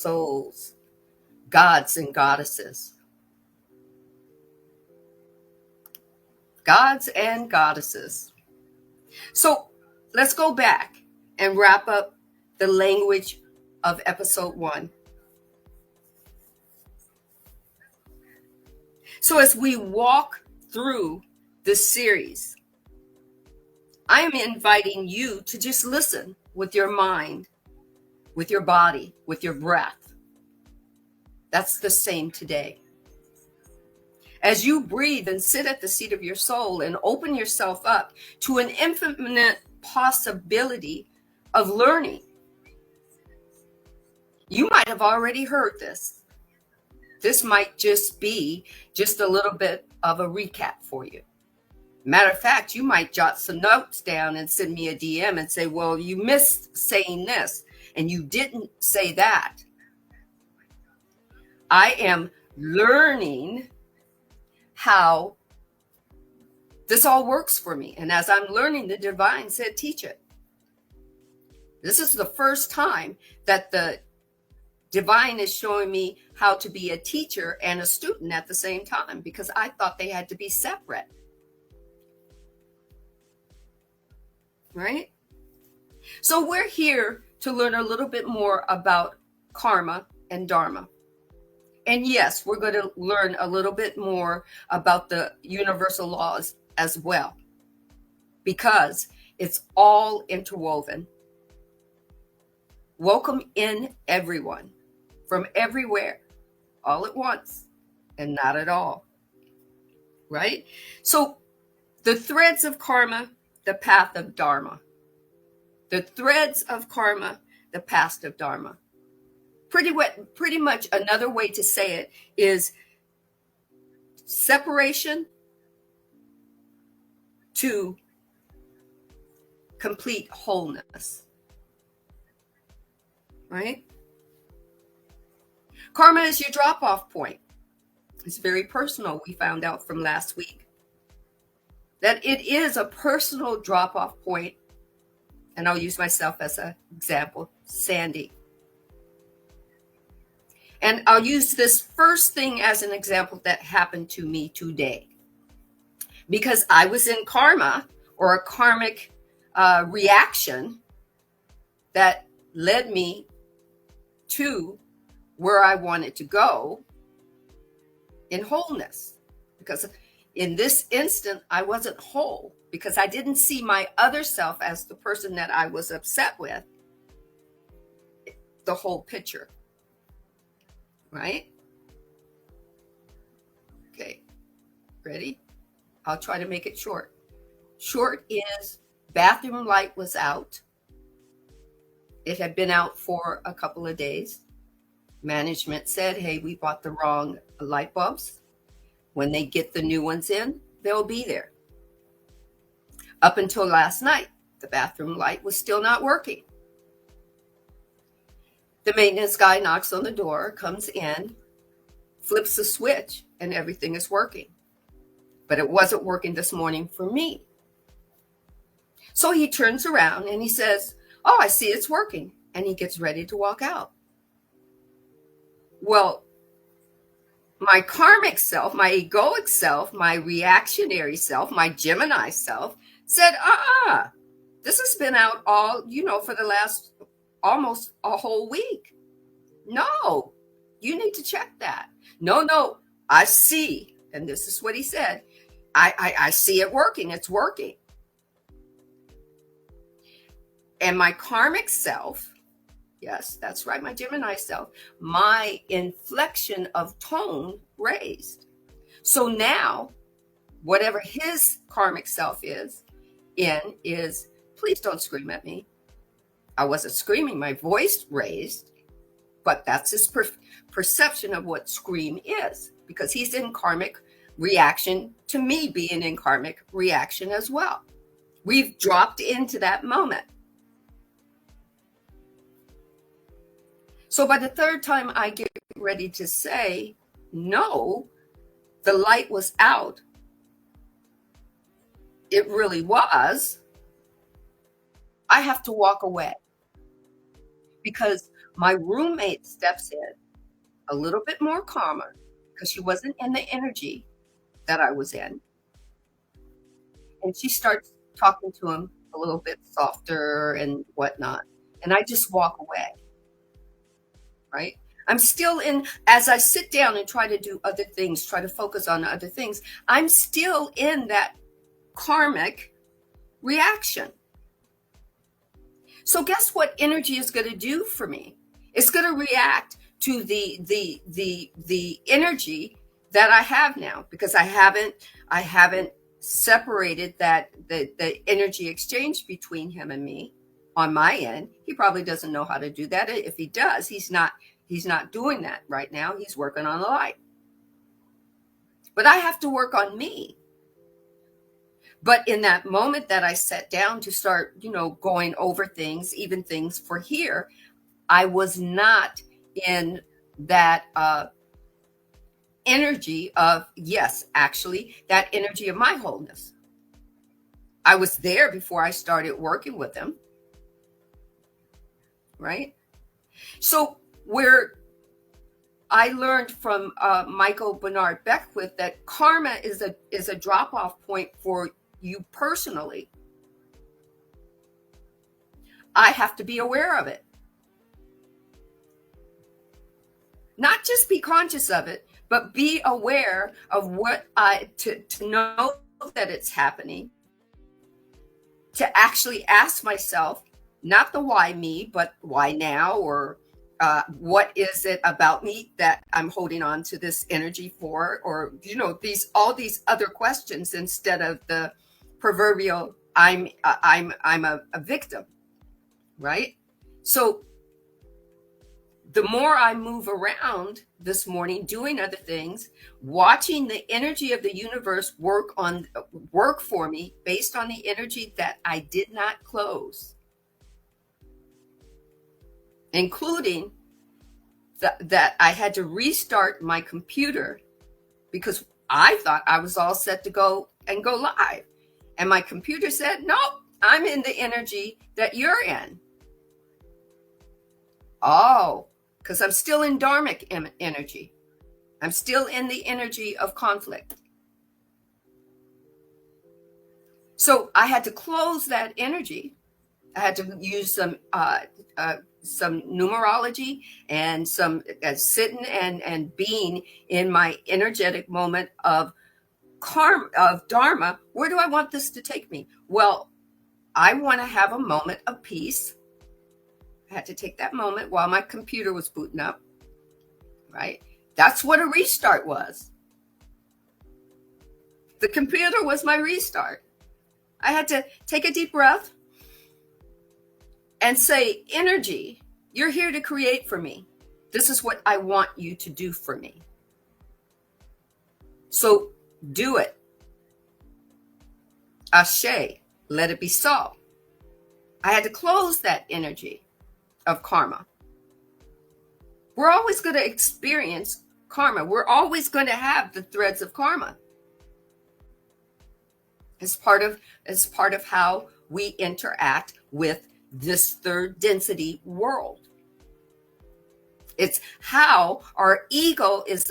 souls, gods and goddesses. Gods and goddesses. So let's go back and wrap up the language of episode 1. So as we walk through this series, I am inviting you to just listen with your mind, with your body, with your breath. That's the same today. As you breathe and sit at the seat of your soul and open yourself up to an infinite possibility of learning. You might have already heard this. This might just be just a little bit of a recap for you. Matter of fact, you might jot some notes down and send me a DM and say, well, you missed saying this and you didn't say that. I am learning how this all works for me. And as I'm learning, the divine said, teach it. This is the first time that the divine is showing me how to be a teacher and a student at the same time, because I thought they had to be separate. Right? So we're here to learn a little bit more about karma and dharma. And yes, we're going to learn a little bit more about the universal laws as well, because it's all interwoven. Welcome in everyone from everywhere, all at once and not at all. Right? So the threads of karma, the path of dharma. The threads of karma, the path of dharma. Pretty much another way to say it is separation to complete wholeness. Right? Karma is your drop-off point. It's very personal. We found out from last week that it is a personal drop-off point. And I'll use myself as an example, Sandy. And I'll use this first thing as an example that happened to me today. Because I was in karma, or a karmic reaction that led me to where I wanted to go in wholeness. Because in this instant, I wasn't whole, because I didn't see my other self as the person that I was upset with, the whole picture. Right? Okay. Ready? I'll try to make it short. Short is bathroom light was out. It had been out for a couple of days. Management said, hey, we bought the wrong light bulbs. When they get the new ones in, they'll be there. Up until last night, the bathroom light was still not working. The maintenance guy knocks on the door, comes in, flips the switch, and everything is working. But it wasn't working this morning for me. So he turns around and he says, oh, I see it's working. And he gets ready to walk out. Well, my karmic self, my egoic self, my reactionary self, my Gemini self said, this has been out all, for the last almost a whole week. No, you need to check that. No, I see. And this is what he said. I see it working. It's working. And my karmic self, yes, that's right, my Gemini self, my inflection of tone raised. So now, whatever his karmic self is, please don't scream at me. I wasn't screaming, my voice raised, but that's his perception of what scream is, because he's in karmic reaction to me being in karmic reaction as well. We've dropped into that moment. So by the third time I get ready to say, no, the light was out. It really was. I have to walk away. Because My roommate steps in a little bit more calmer because she wasn't in the energy that I was in. And she starts talking to him a little bit softer and whatnot. And I just walk away, right? I'm still in, as I sit down and try to do other things, try to focus on other things, I'm still in that karmic reaction. So guess what energy is going to do for me? It's going to react to the energy that I have now, because I haven't separated that the energy exchange between him and me on my end. He probably doesn't know how to do that. If he does, he's not doing that right now. He's working on the light. But I have to work on me. But in that moment that I sat down to start, going over things, even things for here, I was not in that energy of, yes, actually, that energy of my wholeness. I was there before I started working with them, right? So where I learned from Michael Bernard Beckwith that karma is a drop-off point for you personally. I have to be aware of it. Not just be conscious of it, but be aware of what to know that it's happening, to actually ask myself, not the why me, but why now, or what is it about me that I'm holding on to this energy for, or all these other questions, instead of the proverbial I'm a victim, right? So the more I move around this morning, doing other things, watching the energy of the universe work for me based on the energy that I did not close, including that I had to restart my computer because I thought I was all set to go live. And my computer said, nope, I'm in the energy that you're in. Oh, because I'm still in dharmic energy. I'm still in the energy of conflict. So I had to close that energy. I had to use some numerology and some sitting and being in my energetic moment of Dharma. Where do I want this to take me? Well, I want to have a moment of peace. I had to take that moment while my computer was booting up, right? That's what a restart was. The computer was my restart. I had to take a deep breath and say, energy, you're here to create for me. This is what I want you to do for me. So do it. Ashe, let it be so. I had to close that energy of karma. We're always going to experience karma. We're always going to have the threads of karma. As part of how we interact with this third density world. It's how our ego is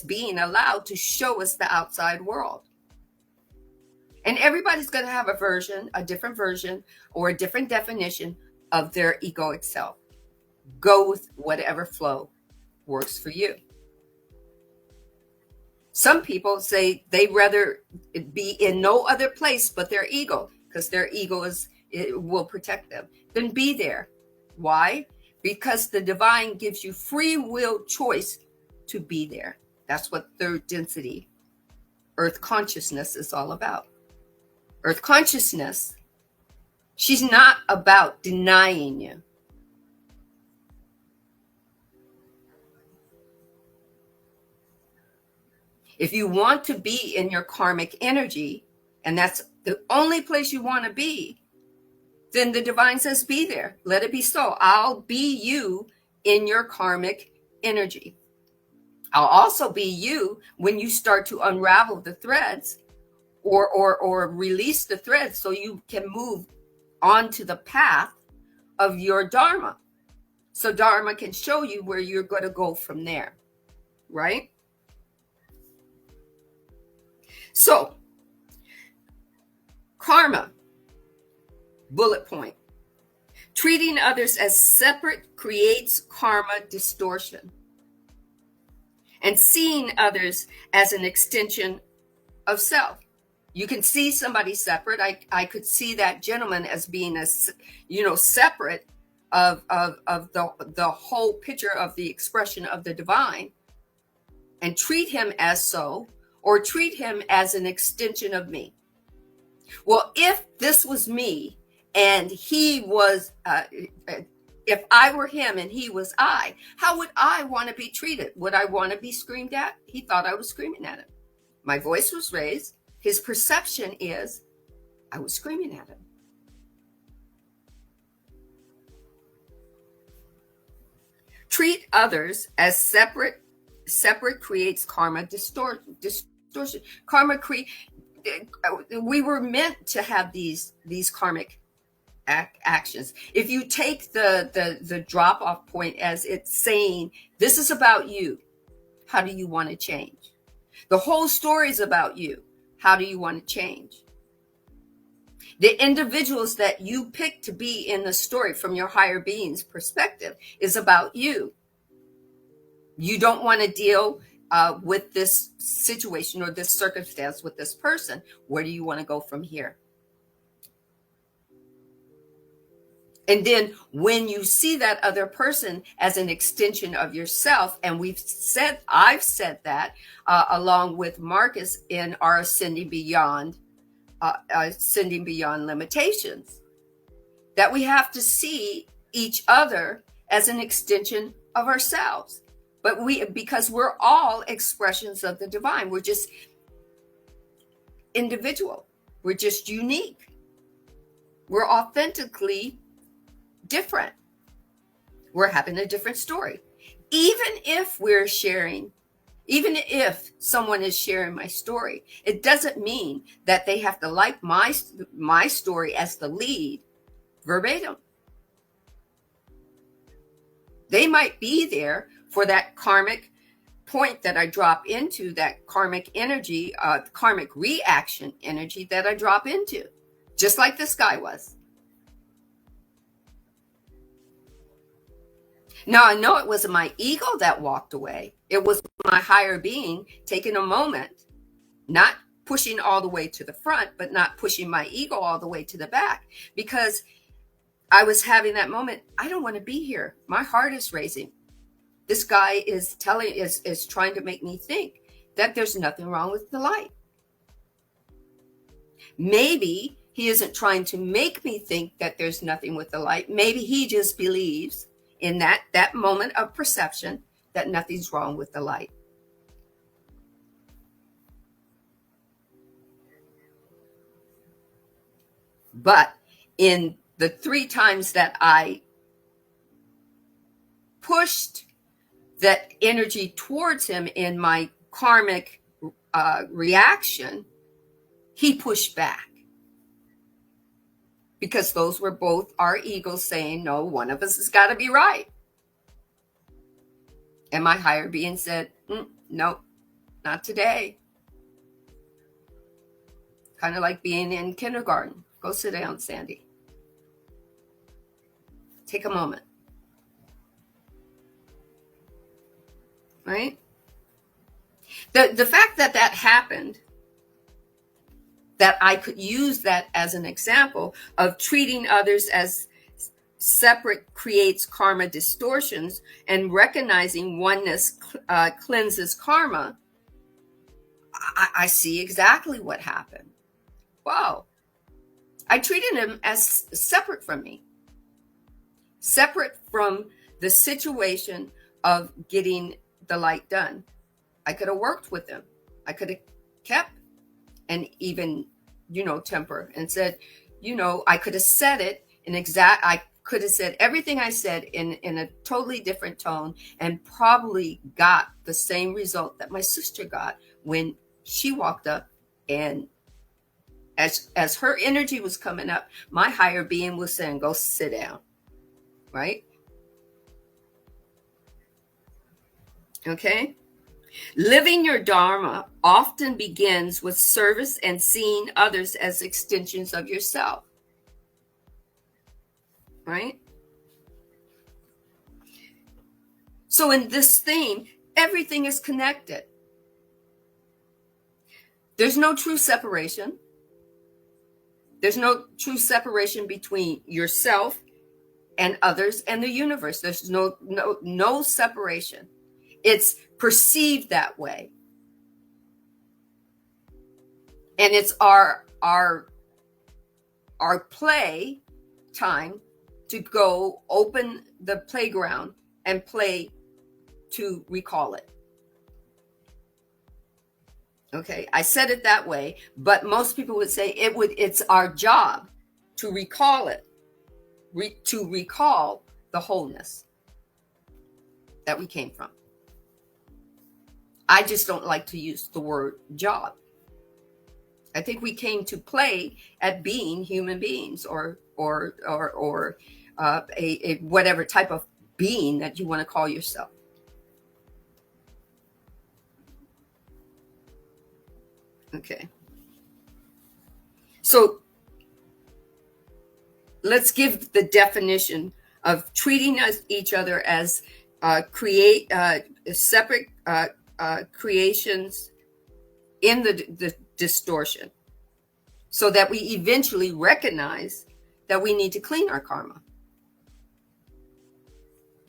being allowed to show us the outside world. And everybody's going to have a different version, or a different definition of their egoic self. Go with whatever flow works for you. Some people say they'd rather be in no other place but their ego, because their ego will protect them. Then be there. Why? Because the divine gives you free will choice to be there. That's what third density, earth consciousness, is all about. Earth consciousness, she's not about denying you. If you want to be in your karmic energy, and that's the only place you want to be, then the divine says, be there. Let it be so. I'll be you in your karmic energy. I'll also be you when you start to unravel the threads or release the threads, so you can move onto the path of your Dharma. So Dharma can show you where you're going to go from there, right? So, karma, bullet point. Treating others as separate creates karma distortion. And seeing others as an extension of self. You can see somebody separate. I could see that gentleman as being separate of the whole picture of the expression of the divine, and treat him as so, or treat him as an extension of me. Well, if this was me and he was, if I were him and he was I, how would I want to be treated? Would I want to be screamed at? He thought I was screaming at him. My voice was raised. His perception is I was screaming at him. Treat others as separate. Separate creates karma distortion. Karma we were meant to have these karmic actions. If you take the drop off point as it's saying, this is about you, how do you want to change? The whole story is about you. How do you want to change? The individuals that you pick to be in the story from your higher being's perspective is about you. You don't want to deal with this situation or this circumstance with this person. Where do you want to go from here? And then when you see that other person as an extension of yourself, and I've said that along with Marcus in our ascending beyond limitations, that we have to see each other as an extension of ourselves. But because we're all expressions of the divine, we're just individual. We're just unique. We're authentically different. We're having a different story. Even if someone is sharing my story, it doesn't mean that they have to like my story as the lead verbatim. They might be there for that karmic point that I drop into, that karmic energy, karmic reaction energy that I drop into, just like this guy was. Now, I know it wasn't my ego that walked away. It was my higher being taking a moment, not pushing all the way to the front, but not pushing my ego all the way to the back, because I was having that moment. I don't want to be here. My heart is racing. This guy is trying to make me think that there's nothing wrong with the light. Maybe he isn't trying to make me think that there's nothing with the light. Maybe he just believes in that moment of perception that nothing's wrong with the light. But in the 3 times that I pushed that energy towards him in my karmic reaction, he pushed back. Because those were both our egos saying, no, one of us has got to be right. And my higher being said, no, not today. Kind of like being in kindergarten. Go sit down, Sandy. Take a moment. Right? The fact that happened, that I could use that as an example of treating others as separate creates karma distortions, and recognizing oneness cleanses karma, I see exactly what happened. Wow. I treated him as separate from me, separate from the situation of getting the light done. I could have worked with him. I could have kept an even, temper and said, I could have said it I could have said everything I said in a totally different tone, and probably got the same result that my sister got when she walked up, and as her energy was coming up, my higher being was saying, go sit down. right? Okay. Living your Dharma often begins with service and seeing others as extensions of yourself, right? So in this theme, everything is connected. There's no true separation. There's no true separation between yourself and others and the universe. There's no separation. It's perceived that way. And it's our play time to go open the playground and play to recall it. Okay, I said it that way, but most people would say it's our job to recall it, to recall the wholeness that we came from. I just don't like to use the word job. I think we came to play at being human beings, or a whatever type of being that you want to call yourself. Okay. So let's give the definition of treating each other as separate creations in the distortion, so that we eventually recognize that we need to clean our karma.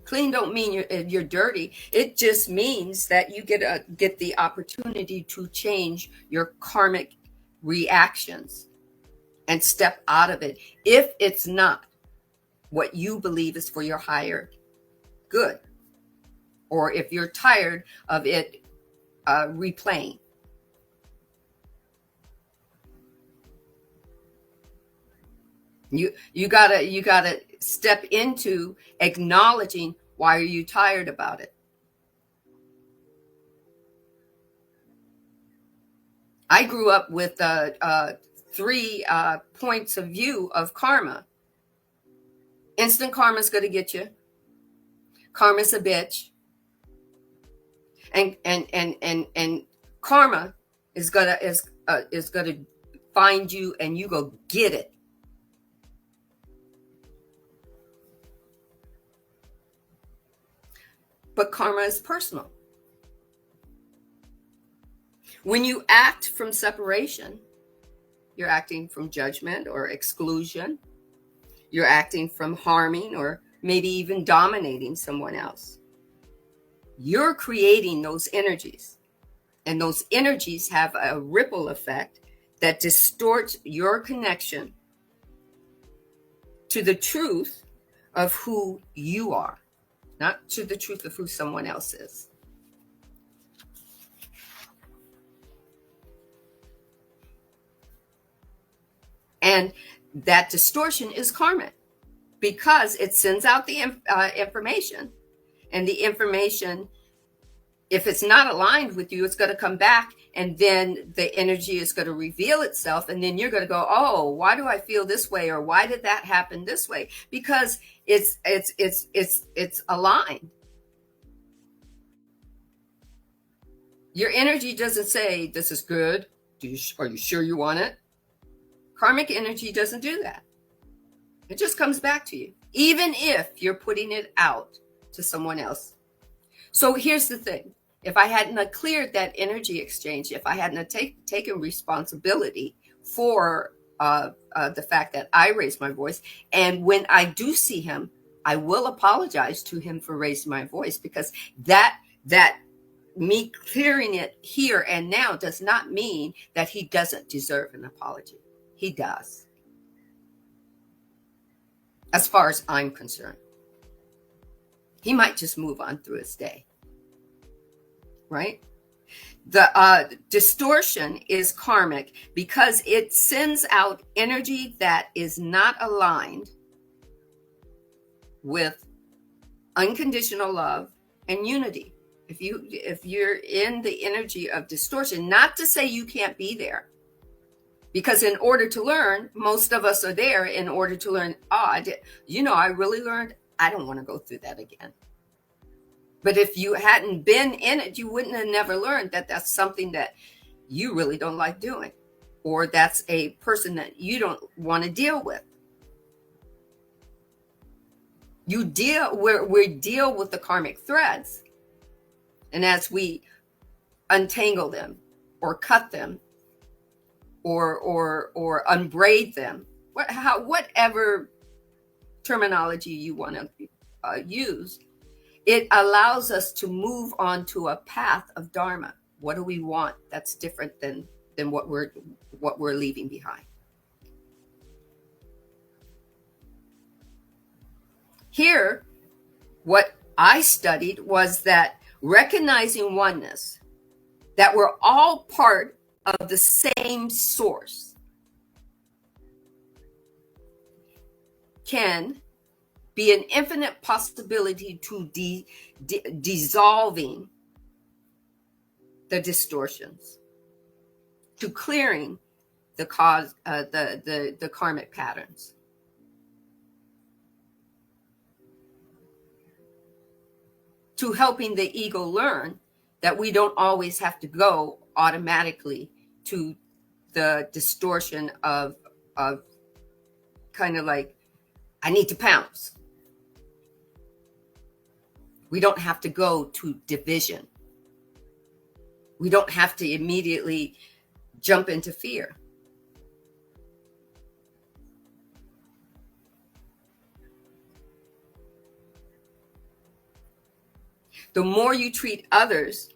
Clean don't mean you're dirty. It just means that you get the opportunity to change your karmic reactions and step out of it if it's not what you believe is for your higher good, or if you're tired of it replaying. You gotta step into acknowledging why are you tired about it. I grew up with 3 points of view of karma. Instant karma's going to get you. Karma's a bitch, and karma is gonna find you, and you go get it. But karma is personal. When you act from separation, you're acting from judgment or exclusion. You're acting from harming or maybe even dominating someone else. You're creating those energies, and those energies have a ripple effect that distorts your connection to the truth of who you are, not to the truth of who someone else is. And that distortion is karmic, because it sends out the information, and the information, if it's not aligned with you, it's going to come back, and then the energy is going to reveal itself, and then you're going to go, oh, why do I feel this way, or why did that happen this way? Because it's aligned. Your energy doesn't say this is good. Are you sure you want it? Karmic energy doesn't do that. It just comes back to you, even if you're putting it out to someone else. So here's the thing. If I hadn't cleared that energy exchange, if I hadn't taken responsibility for the fact that I raised my voice, and when I do see him, I will apologize to him for raising my voice, because that me clearing it here and now does not mean that he doesn't deserve an apology. He does, as far as I'm concerned. He might just move on through his day, right? The distortion is karmic because it sends out energy that is not aligned with unconditional love and unity. If you're in the energy of distortion, not to say you can't be there, because in order to learn, most of us are there in order to learn. I really learned I don't want to go through that again. But if you hadn't been in it, you wouldn't have never learned that that's something that you really don't like doing, or that's a person that you don't want to deal with. We deal with the karmic threads, and as we untangle them or cut them or unbraid them, whatever terminology you want to use, it allows us to move on to a path of Dharma. What do we want that's different than what we're leaving behind? Here, what I studied was that recognizing oneness, that we're all part of the same source, can be an infinite possibility to dissolving the distortions, to clearing the cause, the karmic patterns. To helping the ego learn that we don't always have to go automatically to the distortion of kind of like, I need to pounce. We don't have to go to division. We don't have to immediately jump into fear. The more you treat others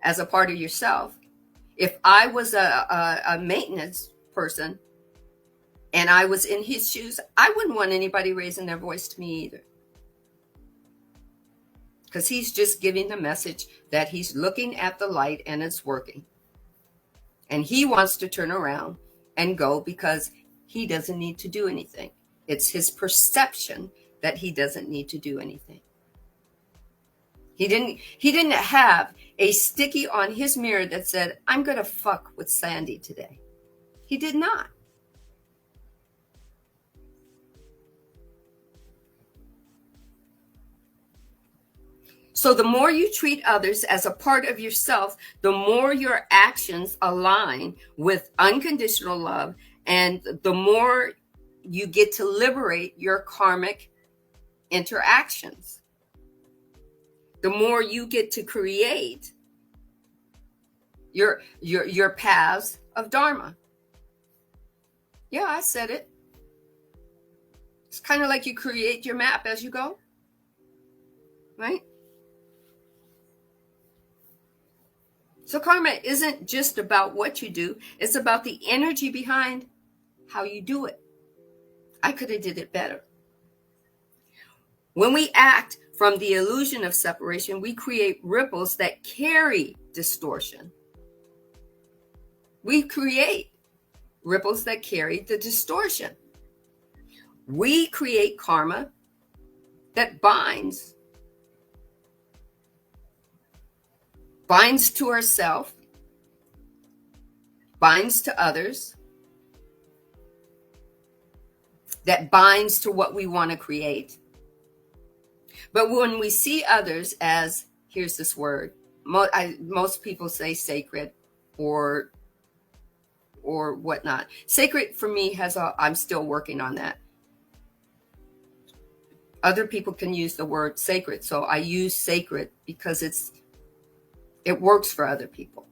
as a part of yourself, if I was a maintenance person and I was in his shoes, I wouldn't want anybody raising their voice to me either. Because he's just giving the message that he's looking at the light and it's working. And he wants to turn around and go because he doesn't need to do anything. It's his perception that he doesn't need to do anything. He didn't have a sticky on his mirror that said, I'm going to fuck with Sandy today. He did not. So the more you treat others as a part of yourself, the more your actions align with unconditional love, and the more you get to liberate your karmic interactions. The more you get to create your paths of Dharma. Yeah, I said it. It's kind of like you create your map as you go, right? So karma isn't just about what you do. It's about the energy behind how you do it. I could have did it better. When we act from the illusion of separation, we create ripples that carry distortion. We create ripples that carry the distortion. We create karma that binds to ourselves, binds to others, that binds to what we want to create. But when we see others as, here's this word, most people say sacred or whatnot. Sacred for me I'm still working on that. Other people can use the word sacred, so I use sacred because it works for other people.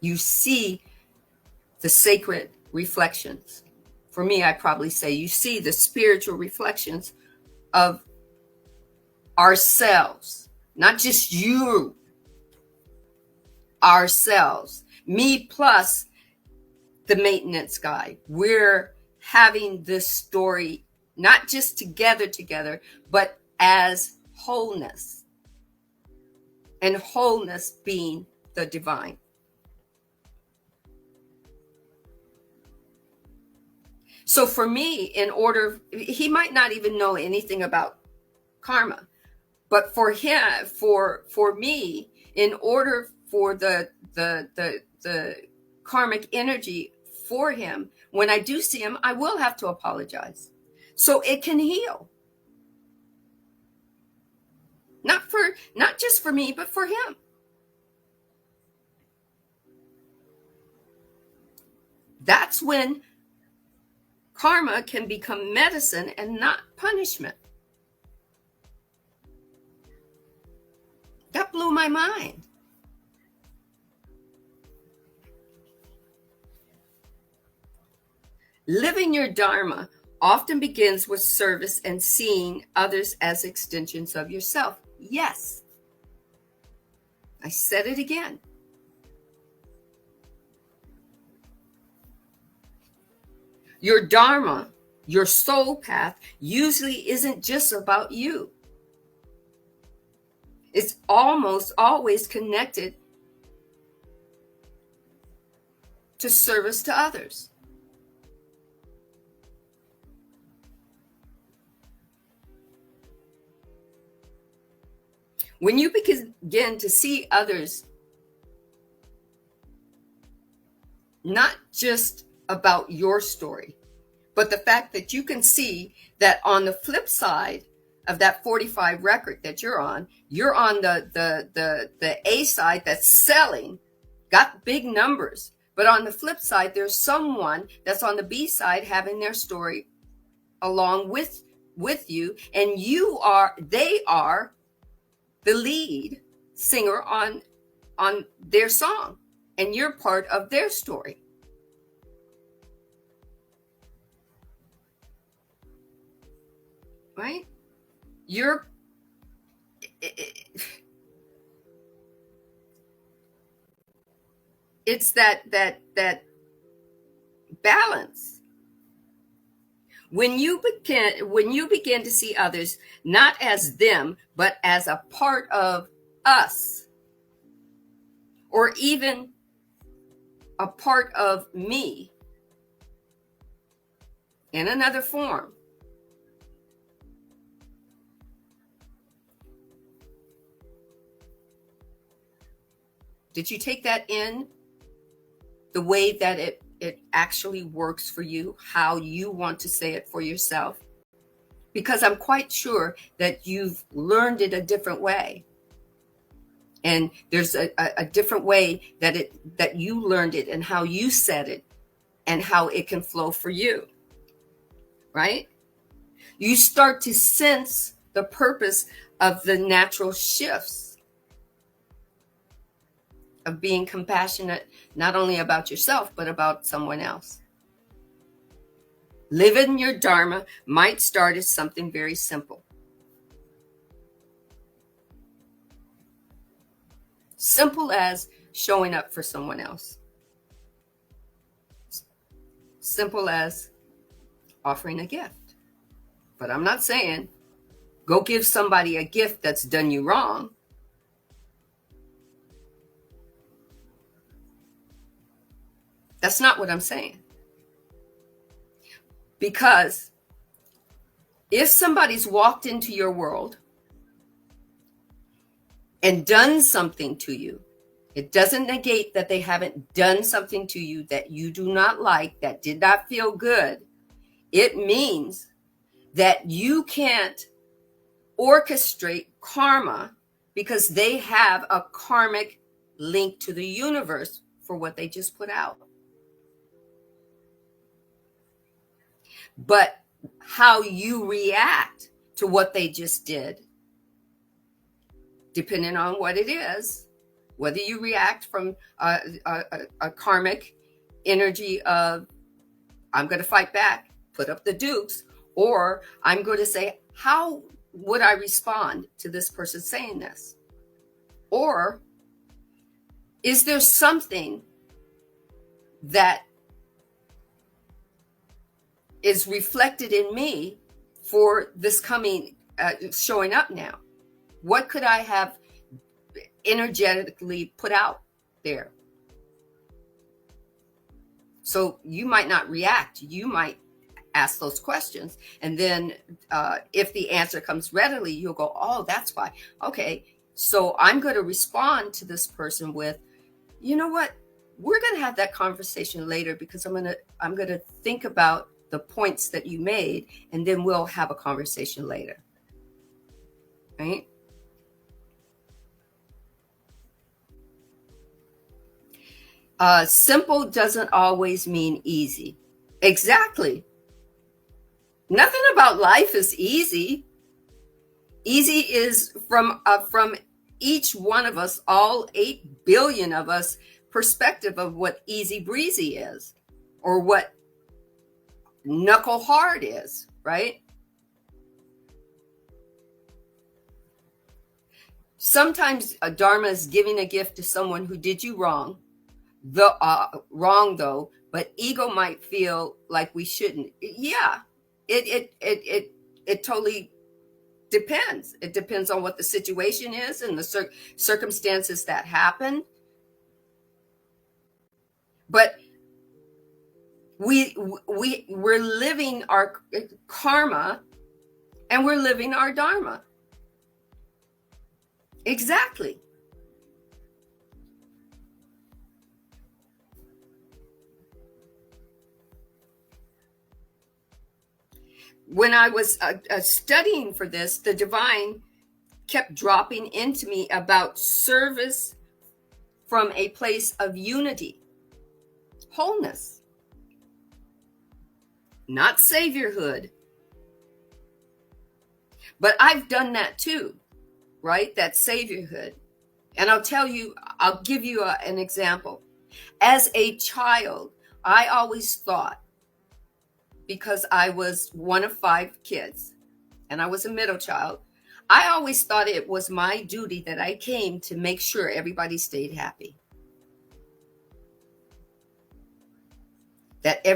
You see the sacred reflections. For me, I probably say you see the spiritual reflections of ourselves, not just you, ourselves, me plus the maintenance guy. We're having this story, not just together, but as wholeness, and wholeness being the divine. So for me, he might not even know anything about karma, but for him, for me, in order for the karmic energy for him. When I do see him, I will have to apologize. So it can heal. Not just for me, but for him. That's when karma can become medicine and not punishment. That blew my mind. Living your Dharma often begins with service and seeing others as extensions of yourself. Yes. I said it again. Your Dharma, your soul path, usually isn't just about you. It's almost always connected to service to others. When you begin to see others not just about your story, but the fact that you can see that on the flip side of that 45 record that you're on the A side that's selling, got big numbers. But on the flip side, there's someone that's on the B side having their story along with you, and they are the lead singer on their song, and you're part of their story. Right? It's that balance. When you begin to see others not as them, but as a part of us, or even a part of me in another form, did you take that in the way that it actually works for you, how you want to say it for yourself? Because I'm quite sure that you've learned it a different way. And there's a different way that you learned it and how you said it and how it can flow for you. Right? You start to sense the purpose of the natural shifts of being compassionate, not only about yourself, but about someone else. Living your Dharma might start as something very simple. Simple as showing up for someone else. Simple as offering a gift. But I'm not saying go give somebody a gift that's done you wrong. That's not what I'm saying. Because if somebody's walked into your world and done something to you, it doesn't negate that they haven't done something to you that you do not like, that did not feel good. It means that you can't orchestrate karma because they have a karmic link to the universe for what they just put out. But how you react to what they just did, depending on what it is, whether you react from a karmic energy of, I'm going to fight back, put up the dukes, or I'm going to say, how would I respond to this person saying this? Or is there something that is reflected in me for this coming, showing up now? What could I have energetically put out there? So you might not react. You might ask those questions. And then if the answer comes readily, you'll go, oh, that's why. Okay, so I'm going to respond to this person with, you know what? we're going to have that conversation later, because I'm going to think about the points that you made, and then we'll have a conversation later. Right? Simple doesn't always mean easy. Exactly. Nothing about life is easy. Easy is from each one of us, all 8 billion of us, perspective of what easy breezy is, or what knuckle hard is, right? Sometimes Dharma is giving a gift to someone who did you wrong, wrong though, but ego might feel like we shouldn't. Yeah, it totally depends. It depends on what the situation is and the circumstances that happen. But we're living our karma, and we're living our dharma. Exactly. When I was studying for this, the divine kept dropping into me about service from a place of unity, wholeness, not saviorhood. But I've done that too, right? That saviorhood. And I'll give you an example. As a child, I always thought, because I was one of 5 kids and I was a middle child, I always thought it was my duty that I came to make sure everybody stayed happy. That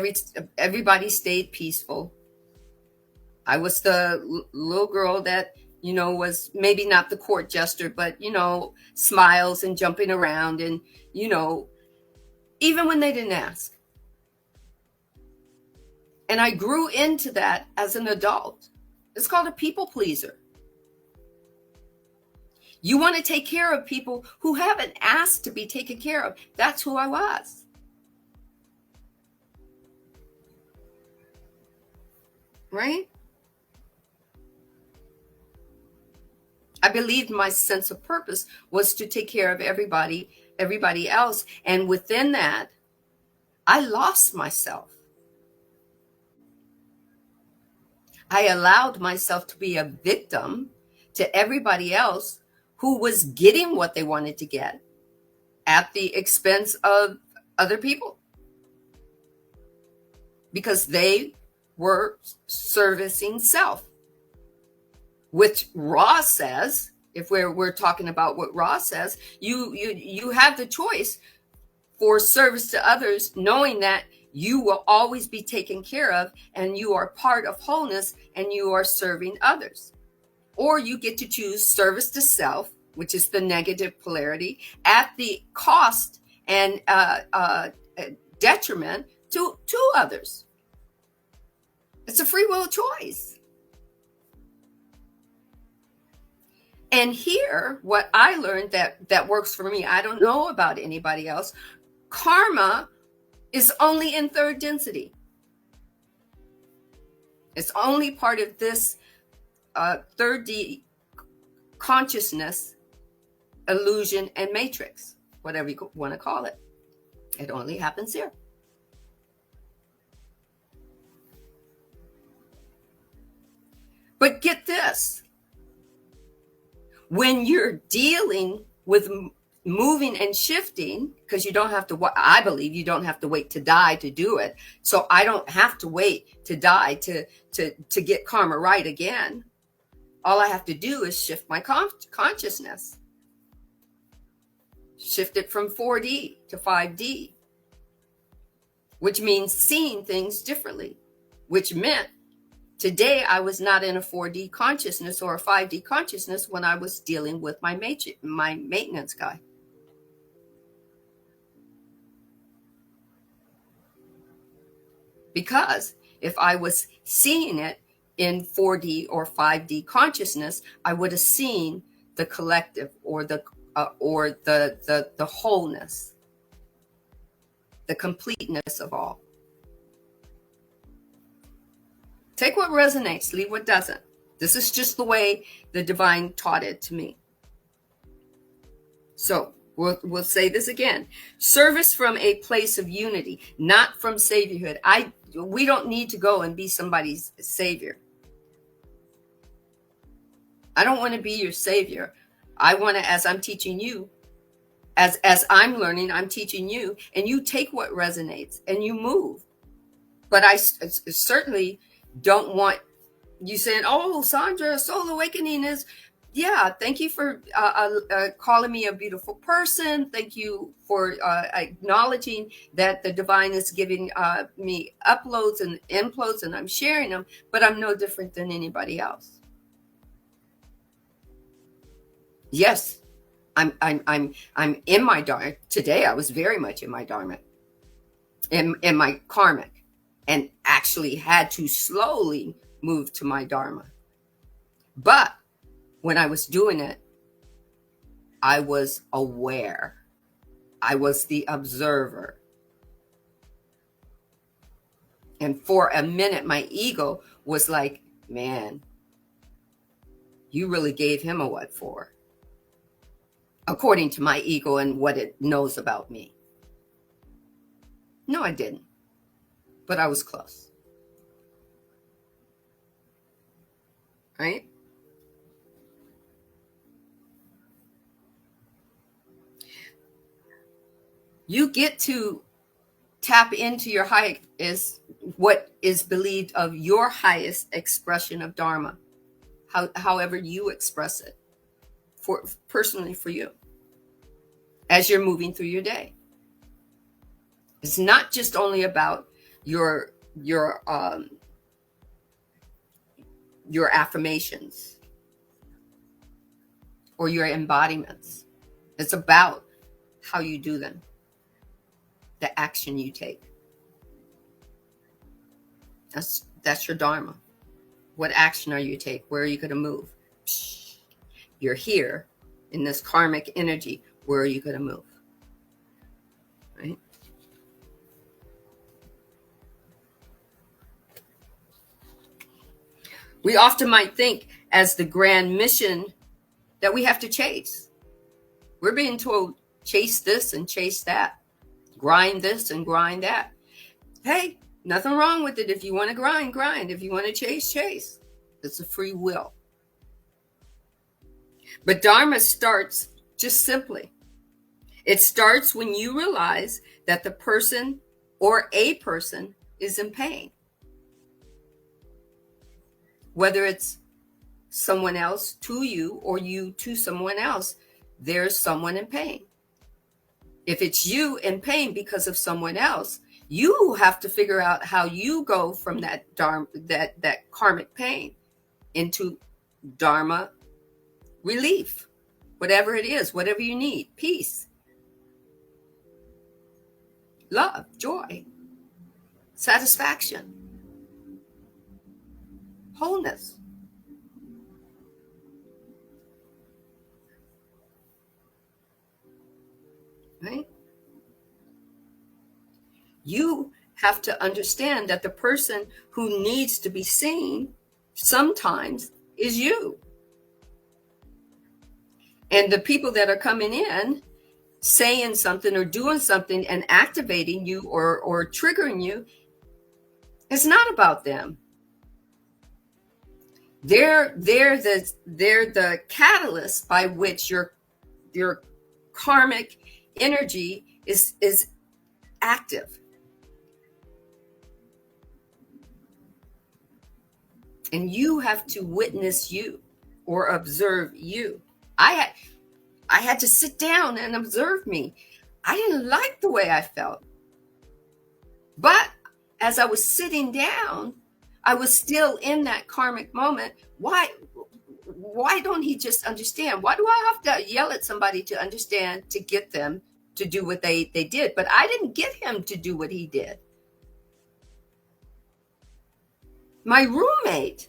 everybody stayed peaceful. I was the little girl that, was maybe not the court jester, but, smiles and jumping around and, even when they didn't ask. And I grew into that as an adult. It's called a people pleaser. You want to take care of people who haven't asked to be taken care of. That's who I was. Right? I believed my sense of purpose was to take care of everybody else. And within that, I lost myself. I allowed myself to be a victim to everybody else who was getting what they wanted to get at the expense of other people, because they were servicing self, which Ra says, if we're talking about what Ra says, you have the choice for service to others, knowing that you will always be taken care of and you are part of wholeness and you are serving others. Or you get to choose service to self, which is the negative polarity, at the cost and detriment to others. It's a free will choice. And here, what I learned that works for me, I don't know about anybody else, karma is only in 3rd density. It's only part of this 3D consciousness, illusion, and matrix, whatever you want to call it. It only happens here. But get this. When you're dealing with moving and shifting, because you don't have to, I believe you don't have to wait to die to do it. So I don't have to wait to die to get karma right again. All I have to do is shift my consciousness. Shift it from 4D to 5D, which means seeing things differently, which meant today I was not in a 4D consciousness or a 5D consciousness when I was dealing with my maintenance guy. Because if I was seeing it in 4D or 5D consciousness, I would have seen the collective or the wholeness. the completeness of all. Take what resonates, leave what doesn't. This is just the way the divine taught it to me. So we'll say this again. Service from a place of unity, not from saviorhood. We don't need to go and be somebody's savior. I don't want to be your savior. I want to, as I'm teaching you, as I'm learning, I'm teaching you, and you take what resonates and you move. But I certainly don't want you saying, oh, Sandra, soul awakening is, yeah, thank you for calling me a beautiful person. Thank you for acknowledging that the divine is giving me uploads and imploads and I'm sharing them, but I'm no different than anybody else. Yes, I'm in my Dharma. Today I was very much in my Dharma, in my karmic, and actually had to slowly move to my Dharma. But when I was doing it, I was aware. I was the observer. And for a minute, my ego was like, man, you really gave him a what for? According to my ego and what it knows about me. No, I didn't. But I was close. Right? You get to tap into your high is what is believed of your highest expression of Dharma, however you express it, for personally for you, as you're moving through your day. It's not just only about your affirmations or your embodiments. It's about how you do them, the action you take. That's your Dharma. What action are you take? Where are you going to move? You're here in this karmic energy. Where are you going to move? Right? We often might think as the grand mission that we have to chase. We're being told, chase this and chase that. Grind this and grind that. Hey, nothing wrong with it. If you want to grind, grind. If you want to chase, chase. It's a free will. But Dharma starts just simply. It starts when you realize that the person or a person is in pain. Whether it's someone else to you or you to someone else, there's someone in pain. If it's you in pain because of someone else, you have to figure out how you go from that Dharma, that karmic pain into Dharma relief, whatever it is, whatever you need, peace, love, joy, satisfaction, wholeness. Right? You have to understand that the person who needs to be seen sometimes is you. And the people that are coming in saying something or doing something and activating you or triggering you, it's not about them. They're the catalyst by which your karmic energy is active. And you have to witness you or observe you. I had to sit down and observe me. I didn't like the way I felt. But as I was sitting down, I was still in that karmic moment. Why don't he just understand? Why do I have to yell at somebody to understand, to get them to do what they did? But I didn't get him to do what he did. My roommate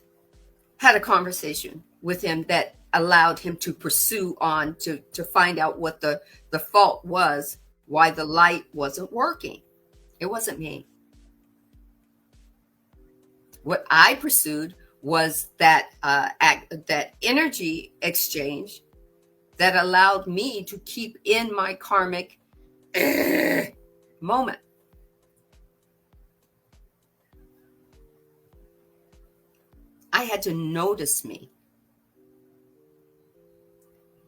had a conversation with him that allowed him to pursue on to find out what the fault was, why the light wasn't working. It wasn't me. What I pursued was that that energy exchange that allowed me to keep in my karmic moment. I had to notice me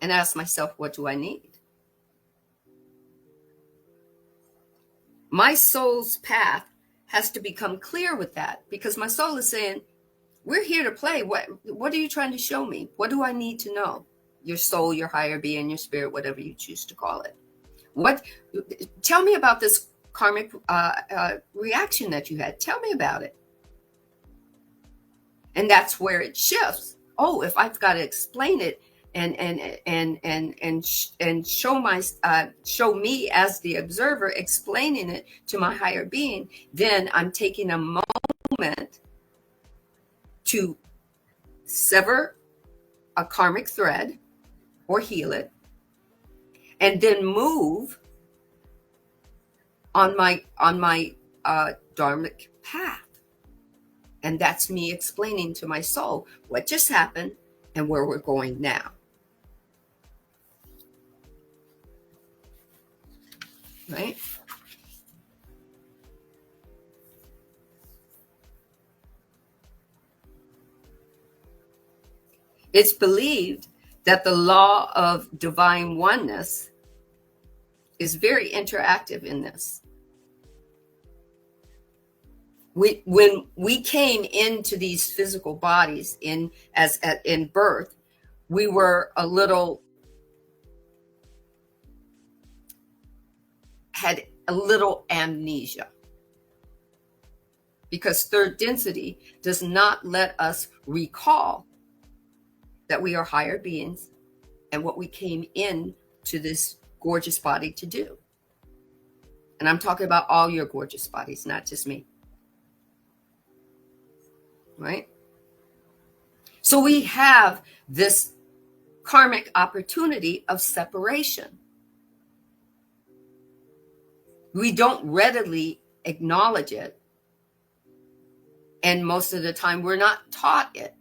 and ask myself, what do I need? My soul's path has to become clear with that, because my soul is saying, we're here to play. What are you trying to show me? What do I need to know? Your soul, your higher being, your spirit, whatever you choose to call it. Tell me about this karmic reaction that you had. Tell me about it. And that's where it shifts. Oh, if I've got to explain it and show me as the observer explaining it to my higher being, then I'm taking a moment to sever a karmic thread or heal it, and then move on my dharmic path. And that's me explaining to my soul what just happened and where we're going now. Right? It's believed that the law of divine oneness is very interactive in this. When we came into these physical bodies in birth, we were had a little amnesia, because third density does not let us recall that we are higher beings and what we came in to this gorgeous body to do. And I'm talking about all your gorgeous bodies, not just me. Right? So we have this karmic opportunity of separation. We don't readily acknowledge it. And most of the time, we're not taught it.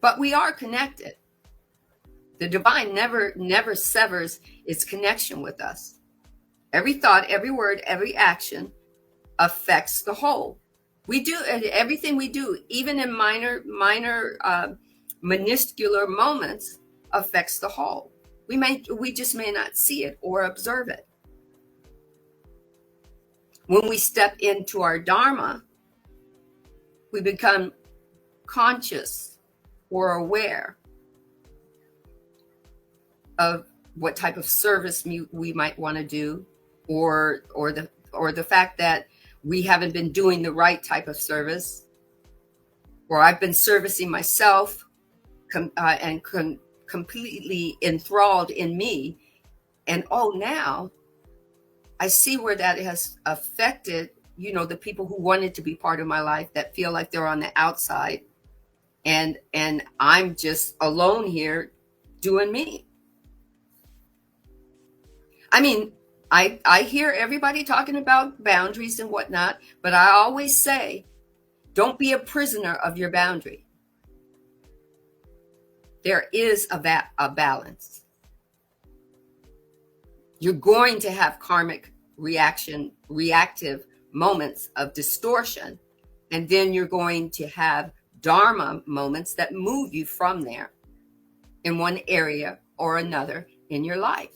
But we are connected. The divine never severs its connection with us. Every thought, every word, every action affects the whole. We do everything we do, even in minor minuscular moments, affects the whole. We just may not see it or observe it. When we step into our Dharma, we become conscious or aware of what type of service we might want to do, or the fact that we haven't been doing the right type of service, or I've been servicing myself and completely enthralled in me, and now I see where that has affected, the people who wanted to be part of my life, that feel like they're on the outside, and I'm just alone here doing me. I mean, I hear everybody talking about boundaries and whatnot, but I always say, don't be a prisoner of your boundary. There is a balance. You're going to have karmic reactive moments of distortion, and then you're going to have Dharma moments that move you from there in one area or another in your life.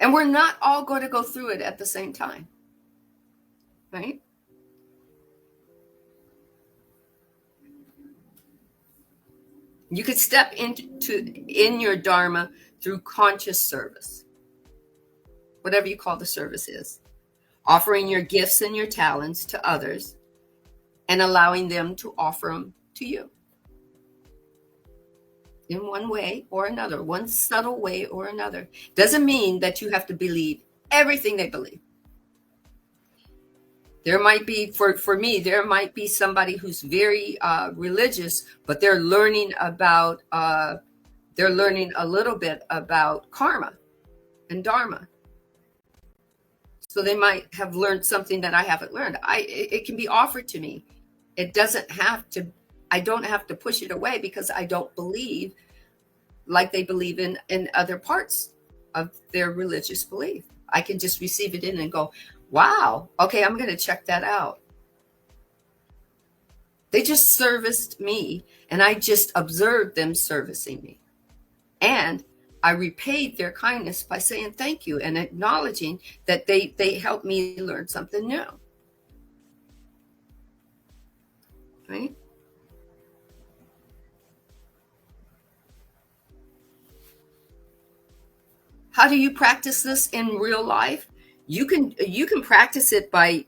And we're not all going to go through it at the same time, right? You could step in your Dharma through conscious service, whatever you call the service is, offering your gifts and your talents to others and allowing them to offer them to you in one way or another, one subtle way or another. Doesn't mean that you have to believe everything they believe. There might be, for me, there might be somebody who's very religious, but they're learning about they're learning a little bit about karma and Dharma. So they might have learned something that I haven't learned. It can be offered to me. It doesn't have to, I don't have to push it away because I don't believe like they believe in other parts of their religious belief. I can just receive it in and go, wow, okay, I'm going to check that out. They just serviced me, and I just observed them servicing me. And I repaid their kindness by saying thank you and acknowledging that they helped me learn something new. Right? How do you practice this in real life? You can practice it by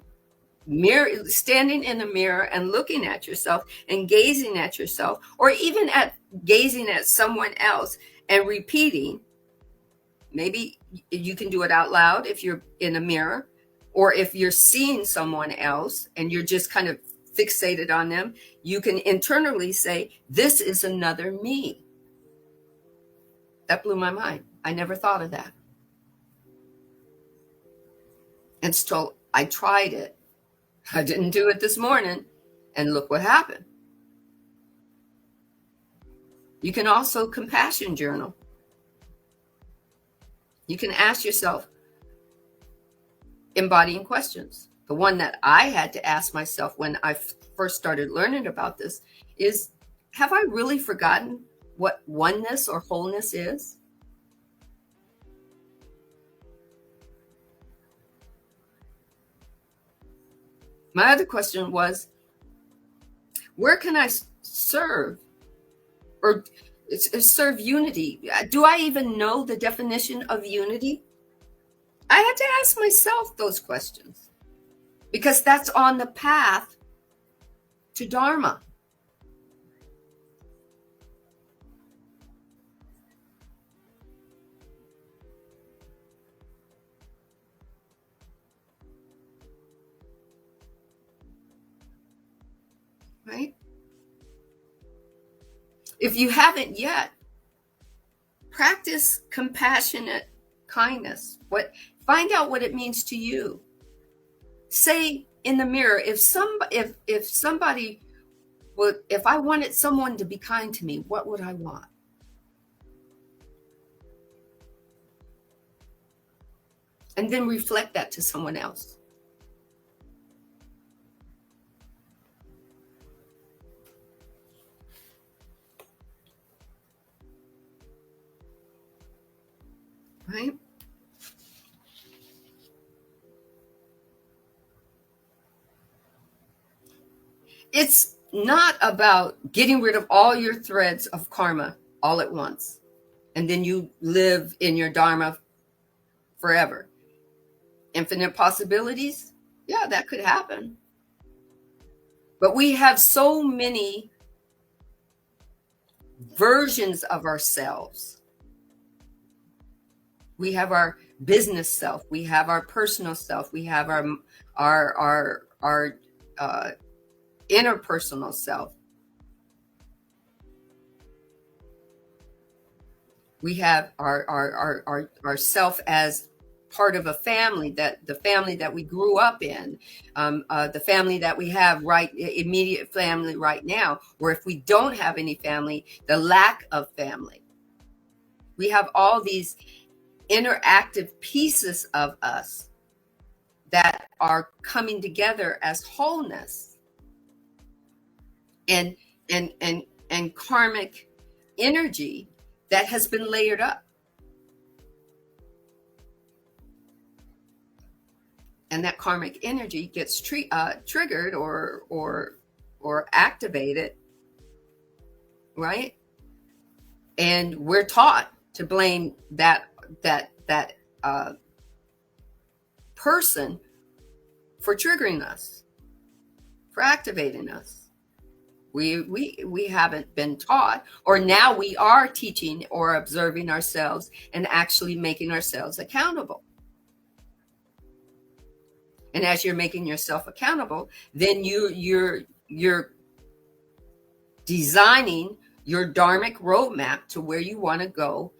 standing in the mirror and looking at yourself and gazing at yourself, or even at gazing at someone else and repeating. Maybe you can do it out loud if you're in a mirror, or if you're seeing someone else and you're just kind of fixated on them, you can internally say, this is another me. That blew my mind. I never thought of that. And so I tried it. I didn't do it this morning, and look what happened. You can also compassion journal. You can ask yourself embodying questions. The one that I had to ask myself when I first started learning about this is, have I really forgotten what oneness or wholeness is? My other question was, where can I serve or serve unity? Do I even know the definition of unity? I had to ask myself those questions because that's on the path to Dharma. Right? If you haven't yet, practice compassionate kindness. Find out what it means to you. Say in the mirror, if I wanted someone to be kind to me, what would I want? And then reflect that to someone else. Right? It's not about getting rid of all your threads of karma all at once, and then you live in your Dharma forever. Infinite possibilities? Yeah, that could happen. But we have so many versions of ourselves. We have our business self, we have our personal self, we have our interpersonal self. We have our self as part of a family, that the family that we grew up in, the family that we have immediate family right now, or if we don't have any family, the lack of family. We have all these interactive pieces of us that are coming together as wholeness and karmic energy that has been layered up. And that karmic energy gets triggered or activated, right? And we're taught to blame that person for triggering us, for activating us. We haven't been taught, or now we are teaching or observing ourselves and actually making ourselves accountable. And as you're making yourself accountable, then you're designing your dharmic roadmap to where you want to go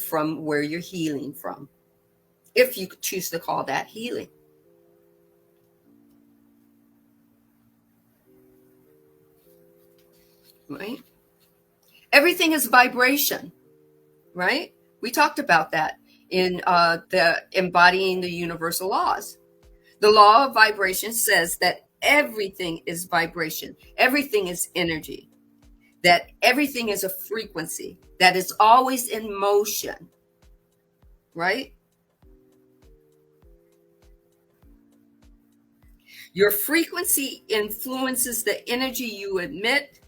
from where you're healing from, if you choose to call that healing. Right? Everything is vibration, right? We talked about that in the embodying the universal laws. The law of vibration says that everything is vibration, everything is energy, that everything is a frequency, that is always in motion, right? Your frequency influences the energy you emit,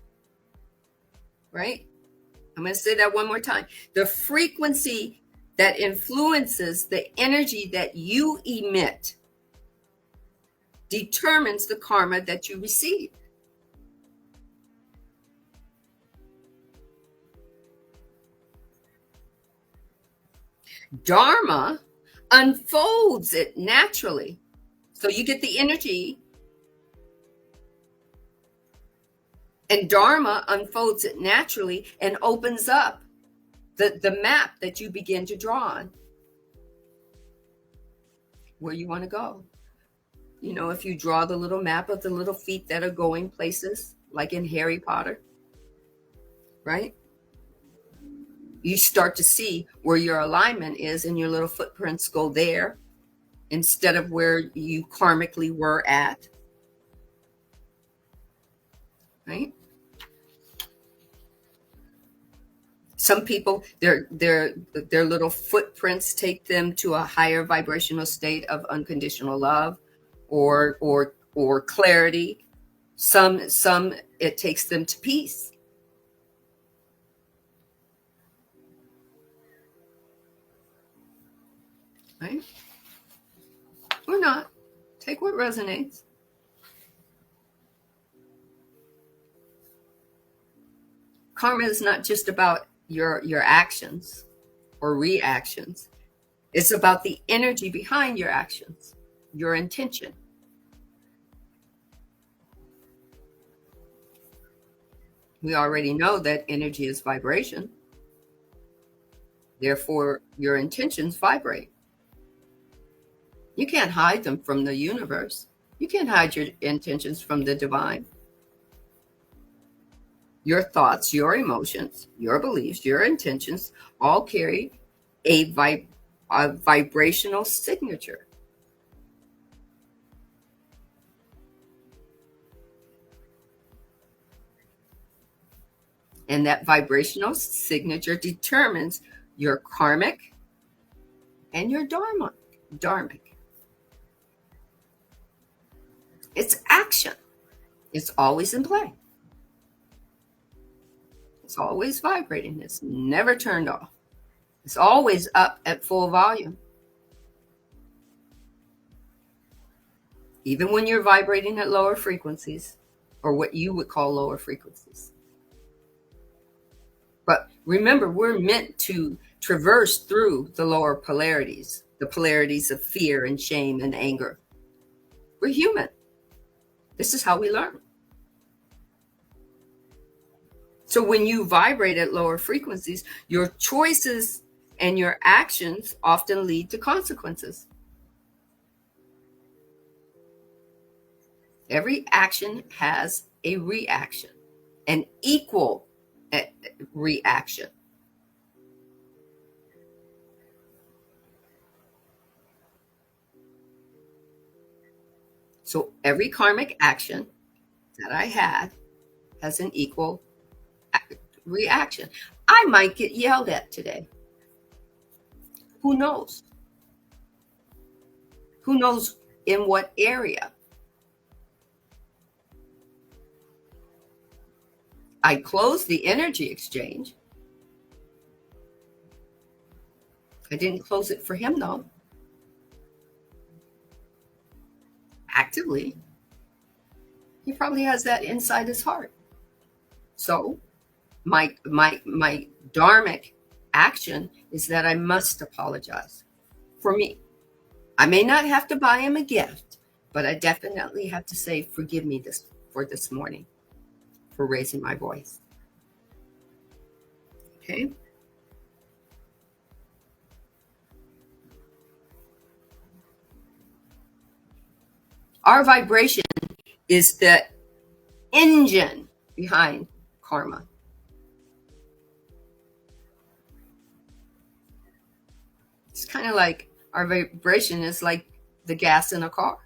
right? I'm going to say that one more time. The frequency that influences the energy that you emit determines the karma that you receive. Dharma unfolds it naturally. So you get the energy, and Dharma unfolds it naturally and opens up the map that you begin to draw on where you want to go. You know, if you draw the little map of the little feet that are going places, like in Harry Potter, right? You start to see where your alignment is, and your little footprints go there instead of where you karmically were at, right? Some people, their little footprints take them to a higher vibrational state of unconditional love, or clarity. Some it takes them to peace. Right? Or not. Take what resonates. Karma is not just about your actions or reactions. It's about the energy behind your actions, your intention. We already know that energy is vibration. Therefore, your intentions vibrate. You can't hide them from the universe. You can't hide your intentions from the divine. Your thoughts, your emotions, your beliefs, your intentions all carry a vibrational signature. And that vibrational signature determines your karmic and your dharmic. It's action. It's always in play. It's always vibrating. It's never turned off. It's always up at full volume. Even when you're vibrating at lower frequencies, or what you would call lower frequencies. But remember, we're meant to traverse through the lower polarities, the polarities of fear and shame and anger. We're human. This is how we learn. So when you vibrate at lower frequencies, your choices and your actions often lead to consequences. Every action has a reaction, an equal reaction. So every karmic action that I had has an equal reaction. I might get yelled at today. Who knows? Who knows in what area? I closed the energy exchange. I didn't close it for him, though. Actively. He probably has that inside his heart. So my dharmic action is that I must apologize for me. I may not have to buy him a gift, but I definitely have to say, forgive me for this morning, for raising my voice. Okay. Our vibration is the engine behind karma. It's kind of like our vibration is like the gas in a car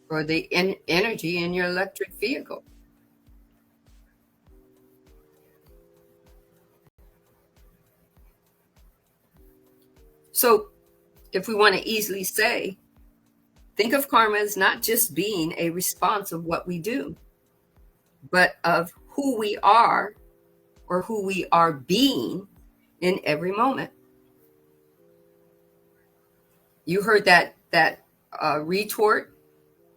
or the energy in your electric vehicle. So, if we want to easily say, think of karma as not just being a response of what we do, but of who we are or who we are being in every moment. You heard that retort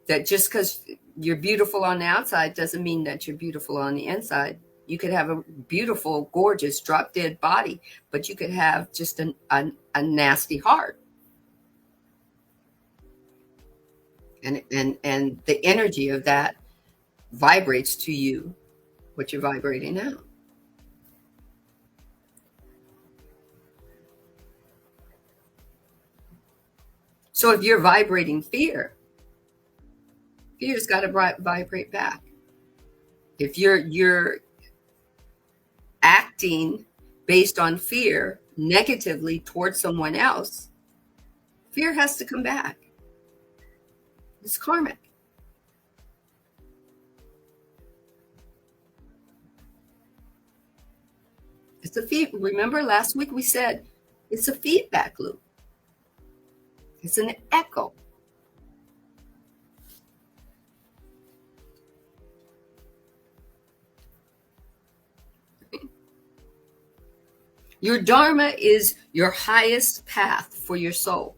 that just because you're beautiful on the outside doesn't mean that you're beautiful on the inside. You could have a beautiful, gorgeous, drop dead body, but you could have just a nasty heart. And the energy of that vibrates to you what you're vibrating now. So if you're vibrating fear's got to vibrate back. If you're acting based on fear negatively towards someone else, fear has to come back. It's karmic. It's a feed. Remember last week we said it's a feedback loop. It's an echo. Your Dharma is your highest path for your soul.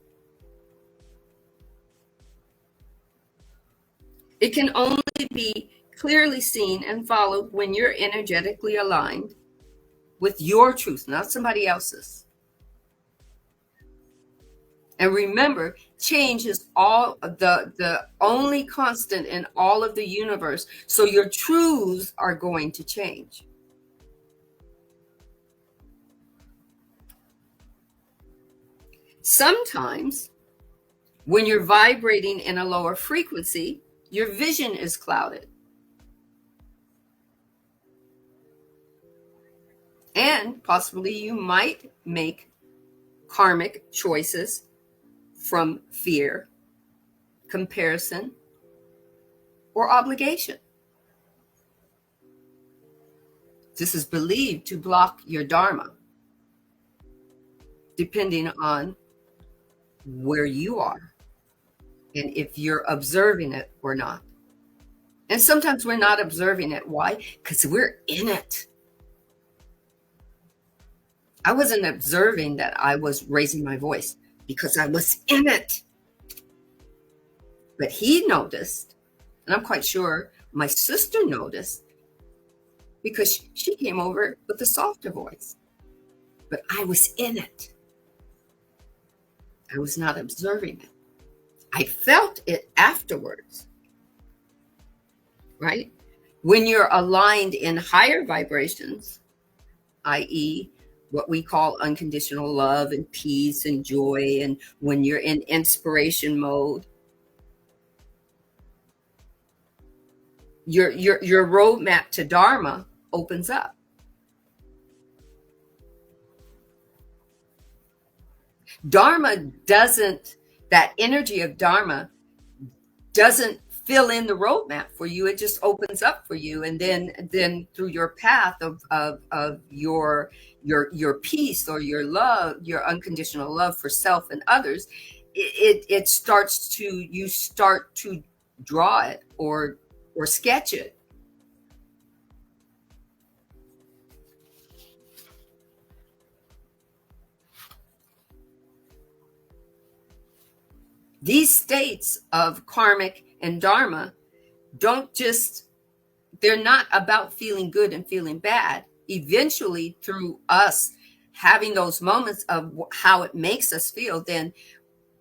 It can only be clearly seen and followed when you're energetically aligned with your truth, not somebody else's. And remember, change is all the only constant in all of the universe. So your truths are going to change. Sometimes when you're vibrating in a lower frequency, your vision is clouded. And possibly you might make karmic choices from fear, comparison, or obligation. This is believed to block your Dharma, depending on where you are and if you're observing it or not. And sometimes we're not observing it. Why? Because we're in it. I wasn't observing that I was raising my voice because I was in it. But he noticed, and I'm quite sure my sister noticed, because she came over with a softer voice. But I was in it. I was not observing it. I felt it afterwards, right? When you're aligned in higher vibrations, i.e., what we call unconditional love and peace and joy, and when you're in inspiration mode, your roadmap to Dharma opens up. Dharma doesn't, that energy of Dharma doesn't fill in the roadmap for you. It just opens up for you. And then through your path of your peace or your love, your unconditional love for self and others, it starts to, you start to draw it or sketch it. These states of karmic and Dharma they're not about feeling good and feeling bad. Eventually, through us having those moments of how it makes us feel, then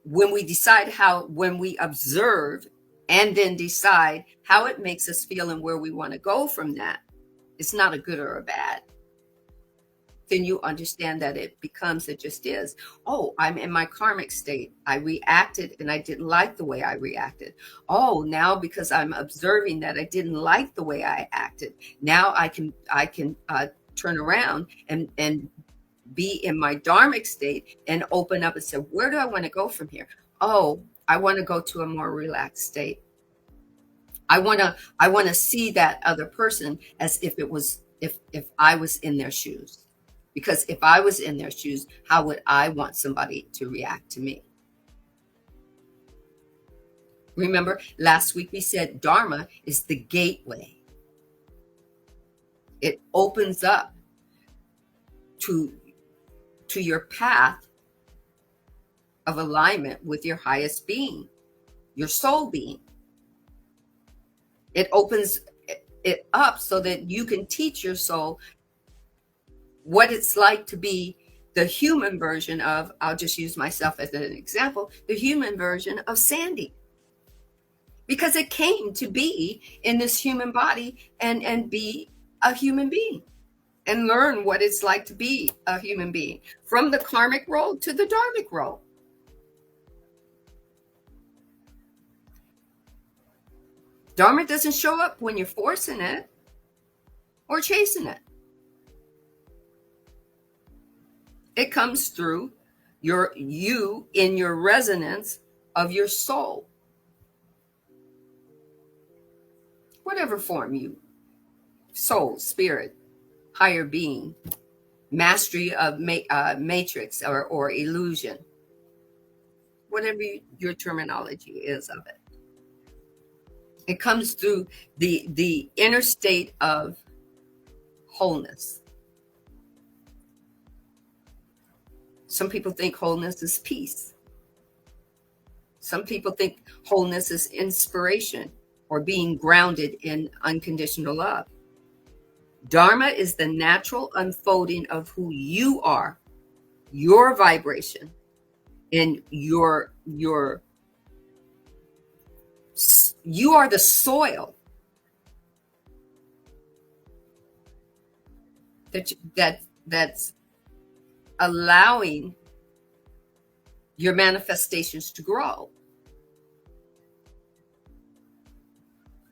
when we observe and then decide how it makes us feel and where we want to go from that, it's not a good or a bad. then you understand that it just is. Oh, I'm in my karmic state. I reacted and I didn't like the way I reacted. Oh, now because I'm observing that I didn't like the way I acted, now I can turn around and be in my dharmic state and open up and say, where do I want to go from here? Oh, I want to go to a more relaxed state. I want to see that other person as if it was if I was in their shoes. Because if I was in their shoes, how would I want somebody to react to me? Remember, last week we said Dharma is the gateway. It opens up to your path of alignment with your highest being, your soul being. It opens it up so that you can teach your soul what it's like to be the human version of, I'll just use myself as an example, the human version of Sandy. Because it came to be in this human body and be a human being and learn what it's like to be a human being, from the karmic role to the dharmic role. Dharma doesn't show up when you're forcing it or chasing it. It comes through you in your resonance of your soul. Whatever form you, soul, spirit, higher being, mastery of matrix or illusion, whatever your terminology is of it. It comes through the inner state of wholeness. Some people think wholeness is peace. Some people think wholeness is inspiration or being grounded in unconditional love. Dharma is the natural unfolding of who you are, your vibration, and you are the soil that's allowing your manifestations to grow.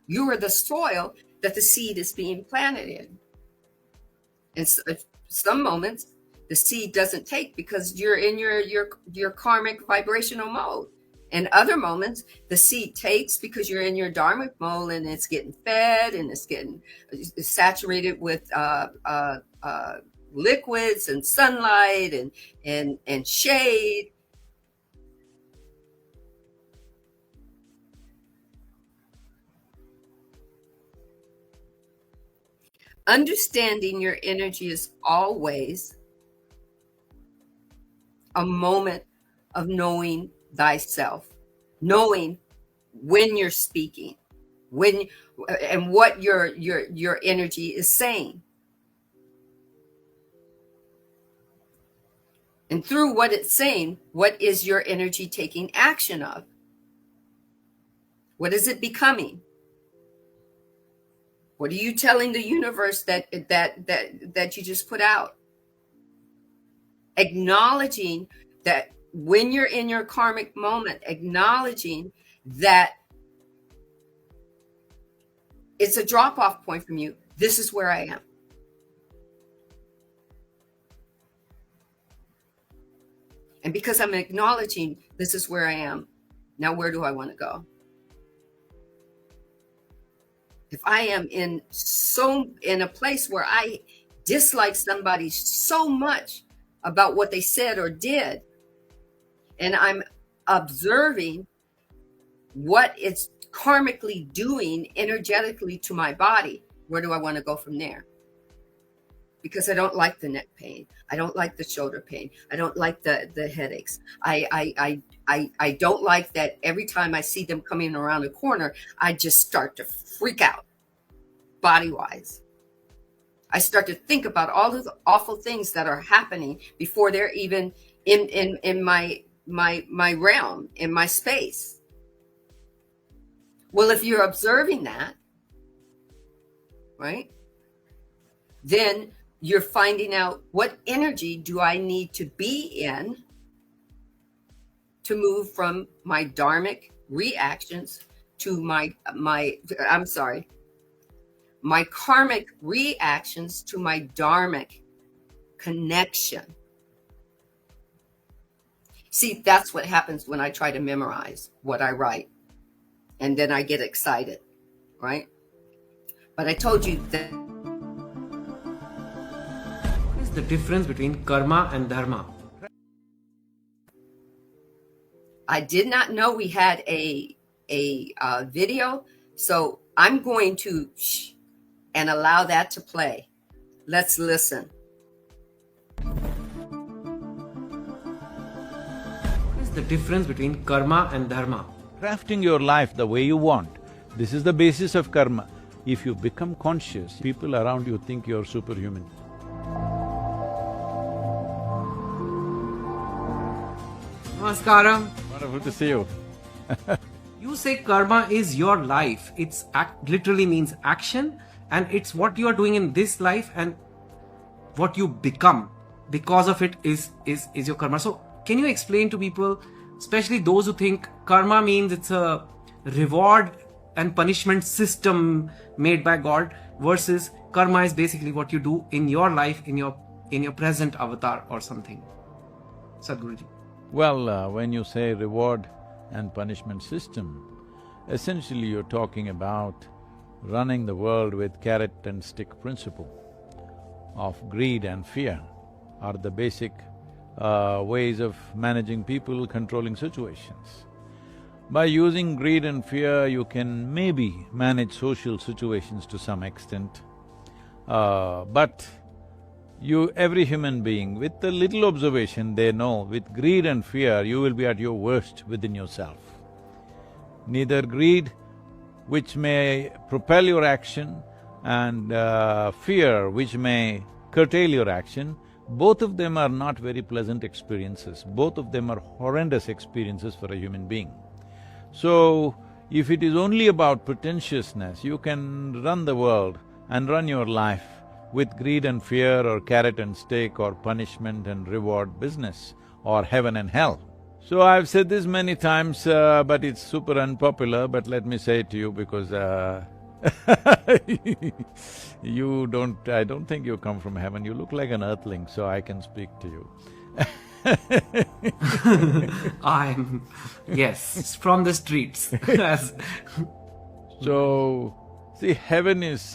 You are the soil that the seed is being planted in. And some moments the seed doesn't take because you're in your karmic vibrational mode. And other moments the seed takes because you're in your dharmic mode and it's getting fed and it's saturated with liquids and sunlight and shade. Understanding your energy is always a moment of knowing thyself, knowing when you're speaking, and what your energy is saying. And through what it's saying, what is your energy taking action of? What is it becoming? What are you telling the universe that you just put out? Acknowledging that when you're in your karmic moment, acknowledging that it's a drop-off point from you. This is where I am. And because I'm acknowledging this is where I am, now where do I want to go? If I am in a place where I dislike somebody so much about what they said or did, and I'm observing what it's karmically doing energetically to my body, where do I want to go from there? Because I don't like the neck pain. I don't like the shoulder pain. I don't like the headaches. I don't like that every time I see them coming around a corner, I just start to freak out body-wise. I start to think about all of the awful things that are happening before they're even in my realm, in my space. Well, if you're observing that, right, then you're finding out what energy do I need to be in to move from my dharmic reactions to my karmic reactions to my dharmic connection. See, that's what happens when I try to memorize what I write. And then I get excited, right? But I told you that. What is the difference between karma and dharma? I did not know we had a video, so I'm going to and allow that to play. Let's listen. What is the difference between karma and dharma? Crafting your life the way you want. This is the basis of karma. If you become conscious, people around you think you're superhuman. Namaskaram. Wonderful to see you. You say karma is your life. It's literally means action, and it's what you are doing in this life and what you become because of it is your karma. So can you explain to people, especially those who think karma means it's a reward and punishment system made by God, versus karma is basically what you do in your life, in your present avatar or something? Sadhguruji. Well, when you say reward and punishment system, essentially you're talking about running the world with carrot and stick principle of greed and fear are the basic ways of managing people, controlling situations. By using greed and fear, you can maybe manage social situations to some extent, but every human being, with a little observation, they know with greed and fear, you will be at your worst within yourself. Neither greed, which may propel your action, and fear, which may curtail your action, both of them are not very pleasant experiences. Both of them are horrendous experiences for a human being. So, if it is only about pretentiousness, you can run the world and run your life with greed and fear or carrot and stick or punishment and reward business or heaven and hell. So I've said this many times, but it's super unpopular, but let me say it to you because I don't think you come from heaven, you look like an earthling, so I can speak to you. Yes, from the streets. So, see, heaven is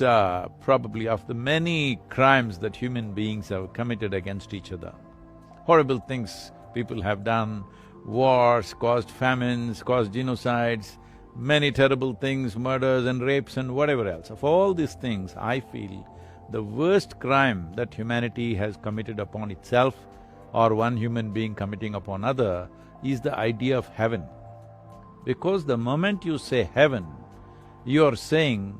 probably of the many crimes that human beings have committed against each other. Horrible things people have done, wars, caused famines, caused genocides, many terrible things, murders and rapes and whatever else. Of all these things, I feel the worst crime that humanity has committed upon itself or one human being committing upon other is the idea of heaven. Because the moment you say heaven, you're saying,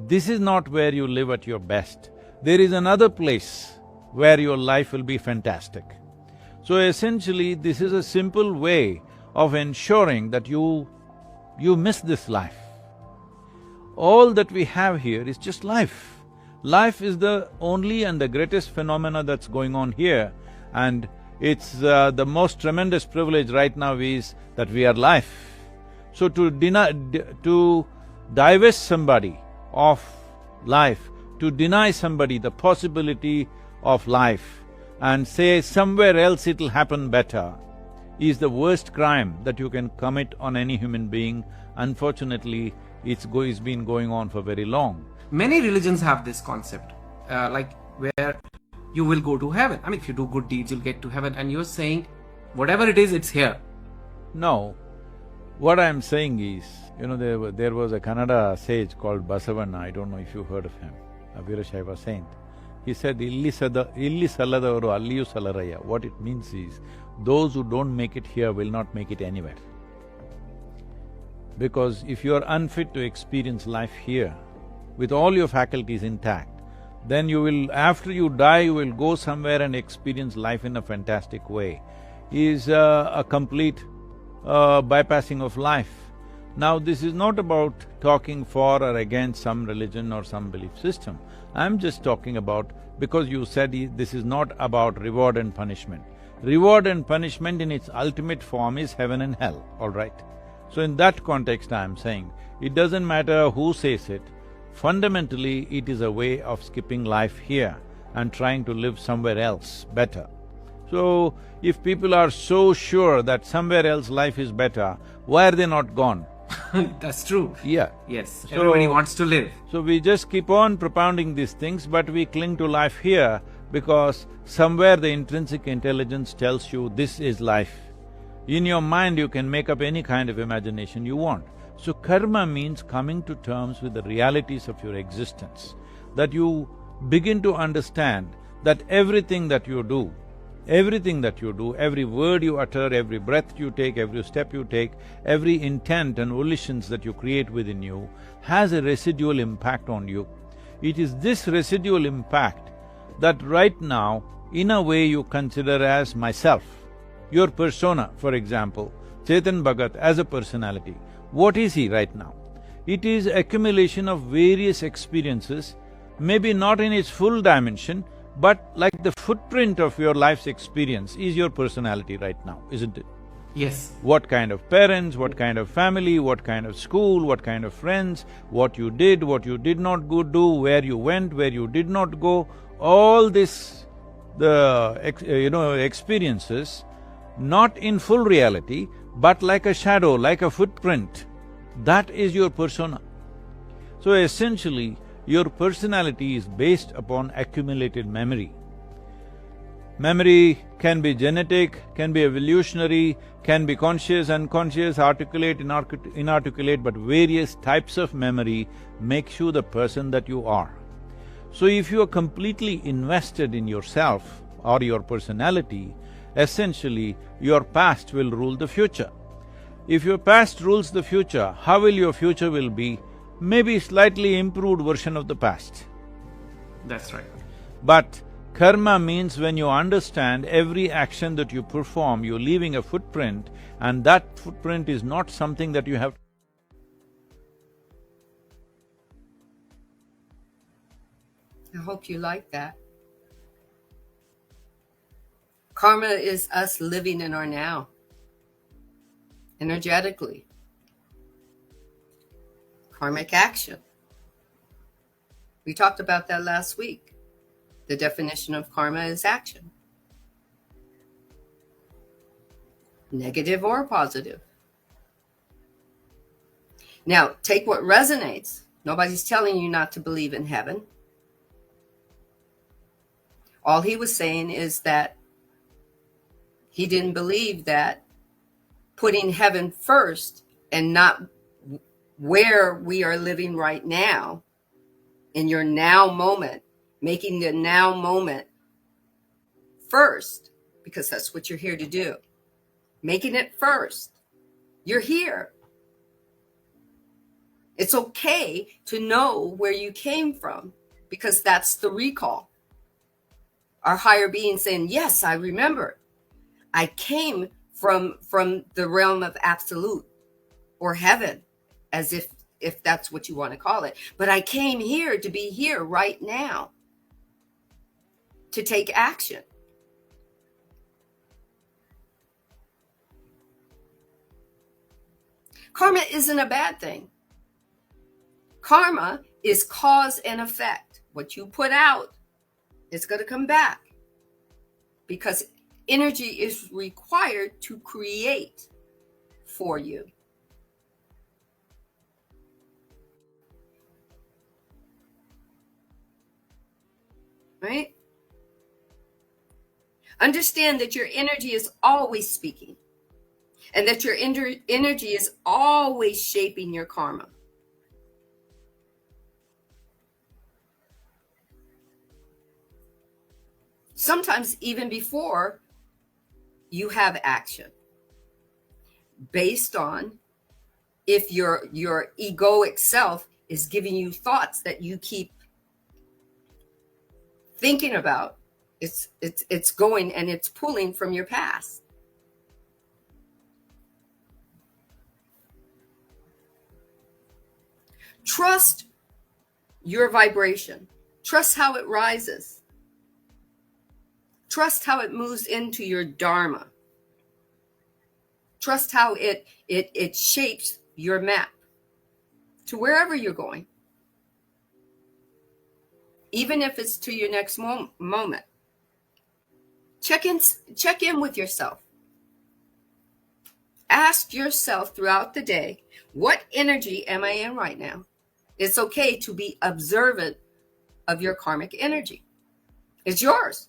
this is not where you live at your best. There is another place where your life will be fantastic. So essentially, this is a simple way of ensuring that you miss this life. All that we have here is just life. Life is the only and the greatest phenomena that's going on here, and it's the most tremendous privilege right now is that we are life. So to divest somebody of life, to deny somebody the possibility of life and say somewhere else it'll happen better, is the worst crime that you can commit on any human being. Unfortunately, it's been going on for very long. Many religions have this concept, like where you will go to heaven. I mean, if you do good deeds, you'll get to heaven, and you're saying, whatever it is, it's here. No. What I'm saying is, there was a Kannada sage called Basavanna, I don't know if you heard of him, a Virashaiva saint. He said, illi saladavaru alliyu salaraya. What it means is, those who don't make it here will not make it anywhere. Because if you are unfit to experience life here, with all your faculties intact, then you will… after you die, you will go somewhere and experience life in a fantastic way. Is a complete bypassing of life. Now, this is not about talking for or against some religion or some belief system. I'm just talking about, because you said this is not about reward and punishment. Reward and punishment in its ultimate form is heaven and hell, all right? So in that context I'm saying, it doesn't matter who says it, fundamentally it is a way of skipping life here and trying to live somewhere else better. So, if people are so sure that somewhere else life is better, why are they not gone? That's true. Yeah. Yes, everybody wants to live. So we just keep on propounding these things, but we cling to life here because somewhere the intrinsic intelligence tells you this is life. In your mind you can make up any kind of imagination you want. So karma means coming to terms with the realities of your existence, that you begin to understand that everything that you do, every word you utter, every breath you take, every step you take, every intent and volitions that you create within you has a residual impact on you. It is this residual impact that right now, in a way, you consider as myself. Your persona, for example, Chetan Bhagat as a personality, what is he right now? It is accumulation of various experiences, maybe not in its full dimension, but like the footprint of your life's experience is your personality right now, isn't it? Yes. What kind of parents, what kind of family, what kind of school, what kind of friends, what you did not go do, where you went, where you did not go, all this, experiences, not in full reality, but like a shadow, like a footprint, that is your persona. So essentially, your personality is based upon accumulated memory. Memory can be genetic, can be evolutionary, can be conscious, unconscious, articulate, inarticulate, but various types of memory makes you the person that you are. So if you are completely invested in yourself or your personality, essentially your past will rule the future. If your past rules the future, how will your future will be? Maybe slightly improved version of the past. That's right. But karma means when you understand every action that you perform, you're leaving a footprint, and that footprint is not something that you have. I hope you like that. Karma is us living in our now, energetically. Karmic action. We talked about that last week. The definition of karma is action. Negative or positive. Now, take what resonates. Nobody's telling you not to believe in heaven. All he was saying is that he didn't believe that putting heaven first and not where we are living right now, in your now moment, making the now moment first, because that's what you're here to do. Making it first. You're here. It's okay to know where you came from, because that's the recall. Our higher being saying, yes, I remember. I came from the realm of absolute, or heaven, as if that's what you want to call it. But I came here to be here right now, to take action. Karma isn't a bad thing. Karma is cause and effect. What you put out is going to come back, because energy is required to create for you. Right? Understand that your energy is always speaking, and that your energy is always shaping your karma. Sometimes even before you have action, based on if your egoic self is giving you thoughts that you keep thinking about. It's going and it's pulling from your past. Trust your vibration. Trust how it rises. Trust how it moves into your Dharma. Trust how it shapes your map to wherever you're going, even if it's to your next moment. Check in with yourself. Ask yourself throughout the day, what energy am I in right now? It's okay to be observant of your karmic energy. It's yours.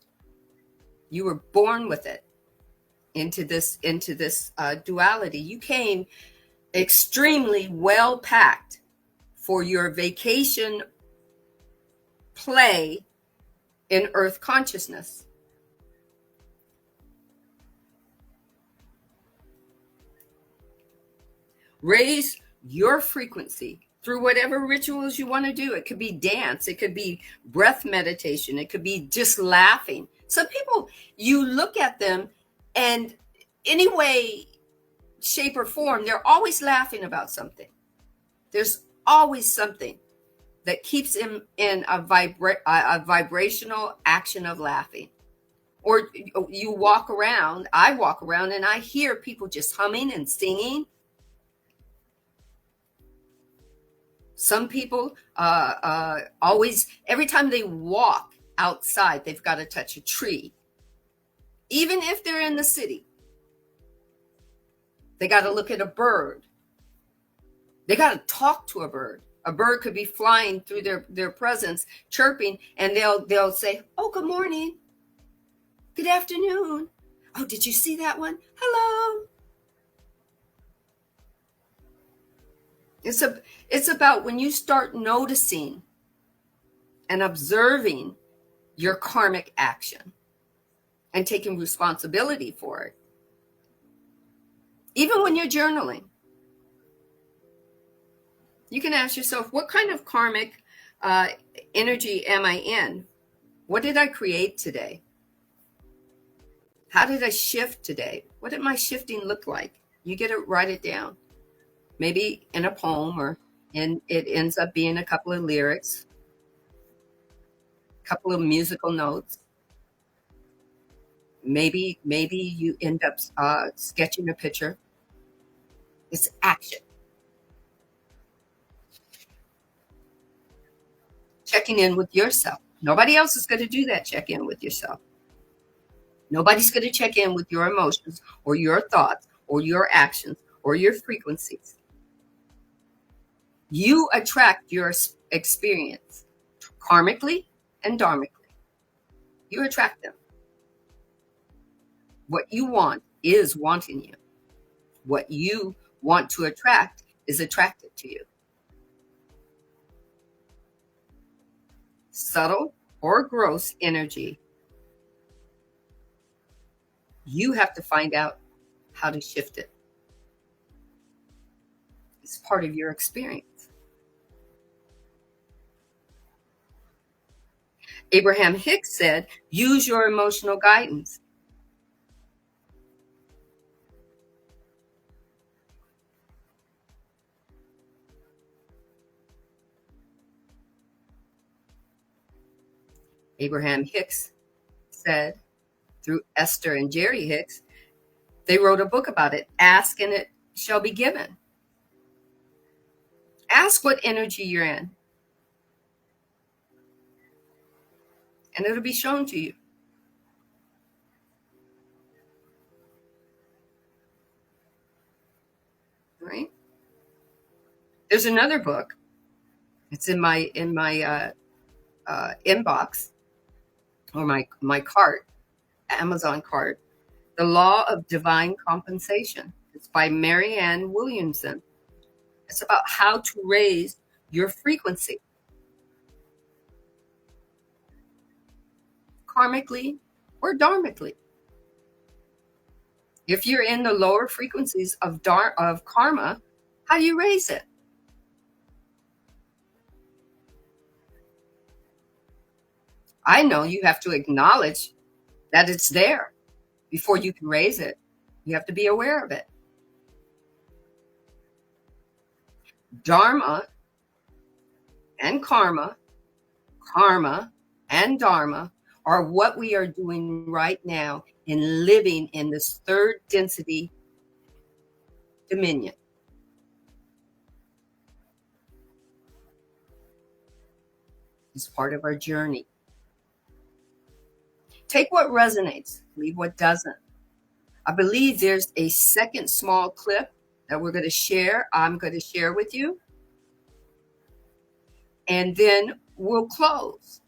You were born with it into this duality. You came extremely well packed for your vacation play in Earth consciousness. Raise your frequency through whatever rituals you want to do. It could be dance, it could be breath meditation, it could be just laughing. Some people, you look at them and any way, shape, or form, they're always laughing about something. There's always something that keeps him in a vibrational action of laughing. Or you walk around, I walk around and I hear people just humming and singing. Some people always, every time they walk outside, they've got to touch a tree. Even if they're in the city, they got to look at a bird. They got to talk to a bird. A bird could be flying through their presence, chirping, and they'll say, "Oh, good morning. Good afternoon. Oh, did you see that one? Hello." It's about when you start noticing and observing your karmic action and taking responsibility for it. Even when you're journaling, you can ask yourself, what kind of karmic energy am I in? What did I create today? How did I shift today? What did my shifting look like? You get to write it down. Maybe in a poem, or it ends up being a couple of lyrics, a couple of musical notes. Maybe you end up sketching a picture. It's action. Checking in with yourself. Nobody else is going to do that check in with yourself. Nobody's going to check in with your emotions or your thoughts or your actions or your frequencies. You attract your experience karmically and dharmically. You attract them. What you want is wanting you. What you want to attract is attracted to you. Subtle or gross energy. You have to find out how to shift it. It's part of your experience. Abraham Hicks said, use your emotional guidance. Abraham Hicks said, through Esther and Jerry Hicks, they wrote a book about it. Ask and it shall be given. Ask what energy you're in, and it'll be shown to you. Right? There's another book. It's in my inbox, or my cart, Amazon cart. The Law of Divine Compensation. It's by Marianne Williamson. It's about how to raise your frequency karmically or dharmically. If you're in the lower frequencies of karma, how do you raise it? I know you have to acknowledge that it's there before you can raise it. You have to be aware of it. Dharma and karma, karma and dharma are what we are doing right now in living in this third density dominion. It's part of our journey. Take what resonates, leave what doesn't. I believe there's a second small clip that we're going to share. I'm going to share with you. And then we'll close.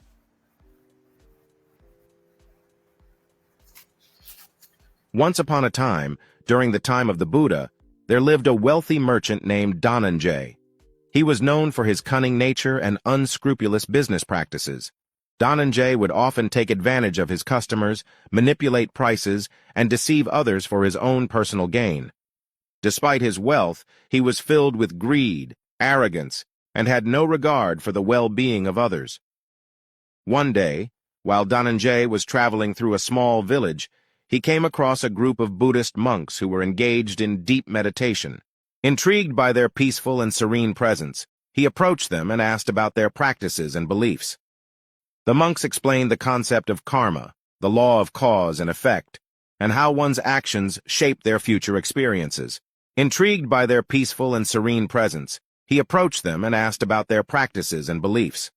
Once upon a time, during the time of the Buddha, there lived a wealthy merchant named Dharma. He was known for his cunning nature and unscrupulous business practices. Dharma would often take advantage of his customers, manipulate prices, and deceive others for his own personal gain. Despite his wealth, he was filled with greed, arrogance, and had no regard for the well-being of others. One day, while Dharma was traveling through a small village, he came across a group of Buddhist monks who were engaged in deep meditation. Intrigued by their peaceful and serene presence, he approached them and asked about their practices and beliefs. The monks explained the concept of karma, the law of cause and effect, and how one's actions shape their future experiences. Intrigued by their peaceful and serene presence, he approached them and asked about their practices and beliefs.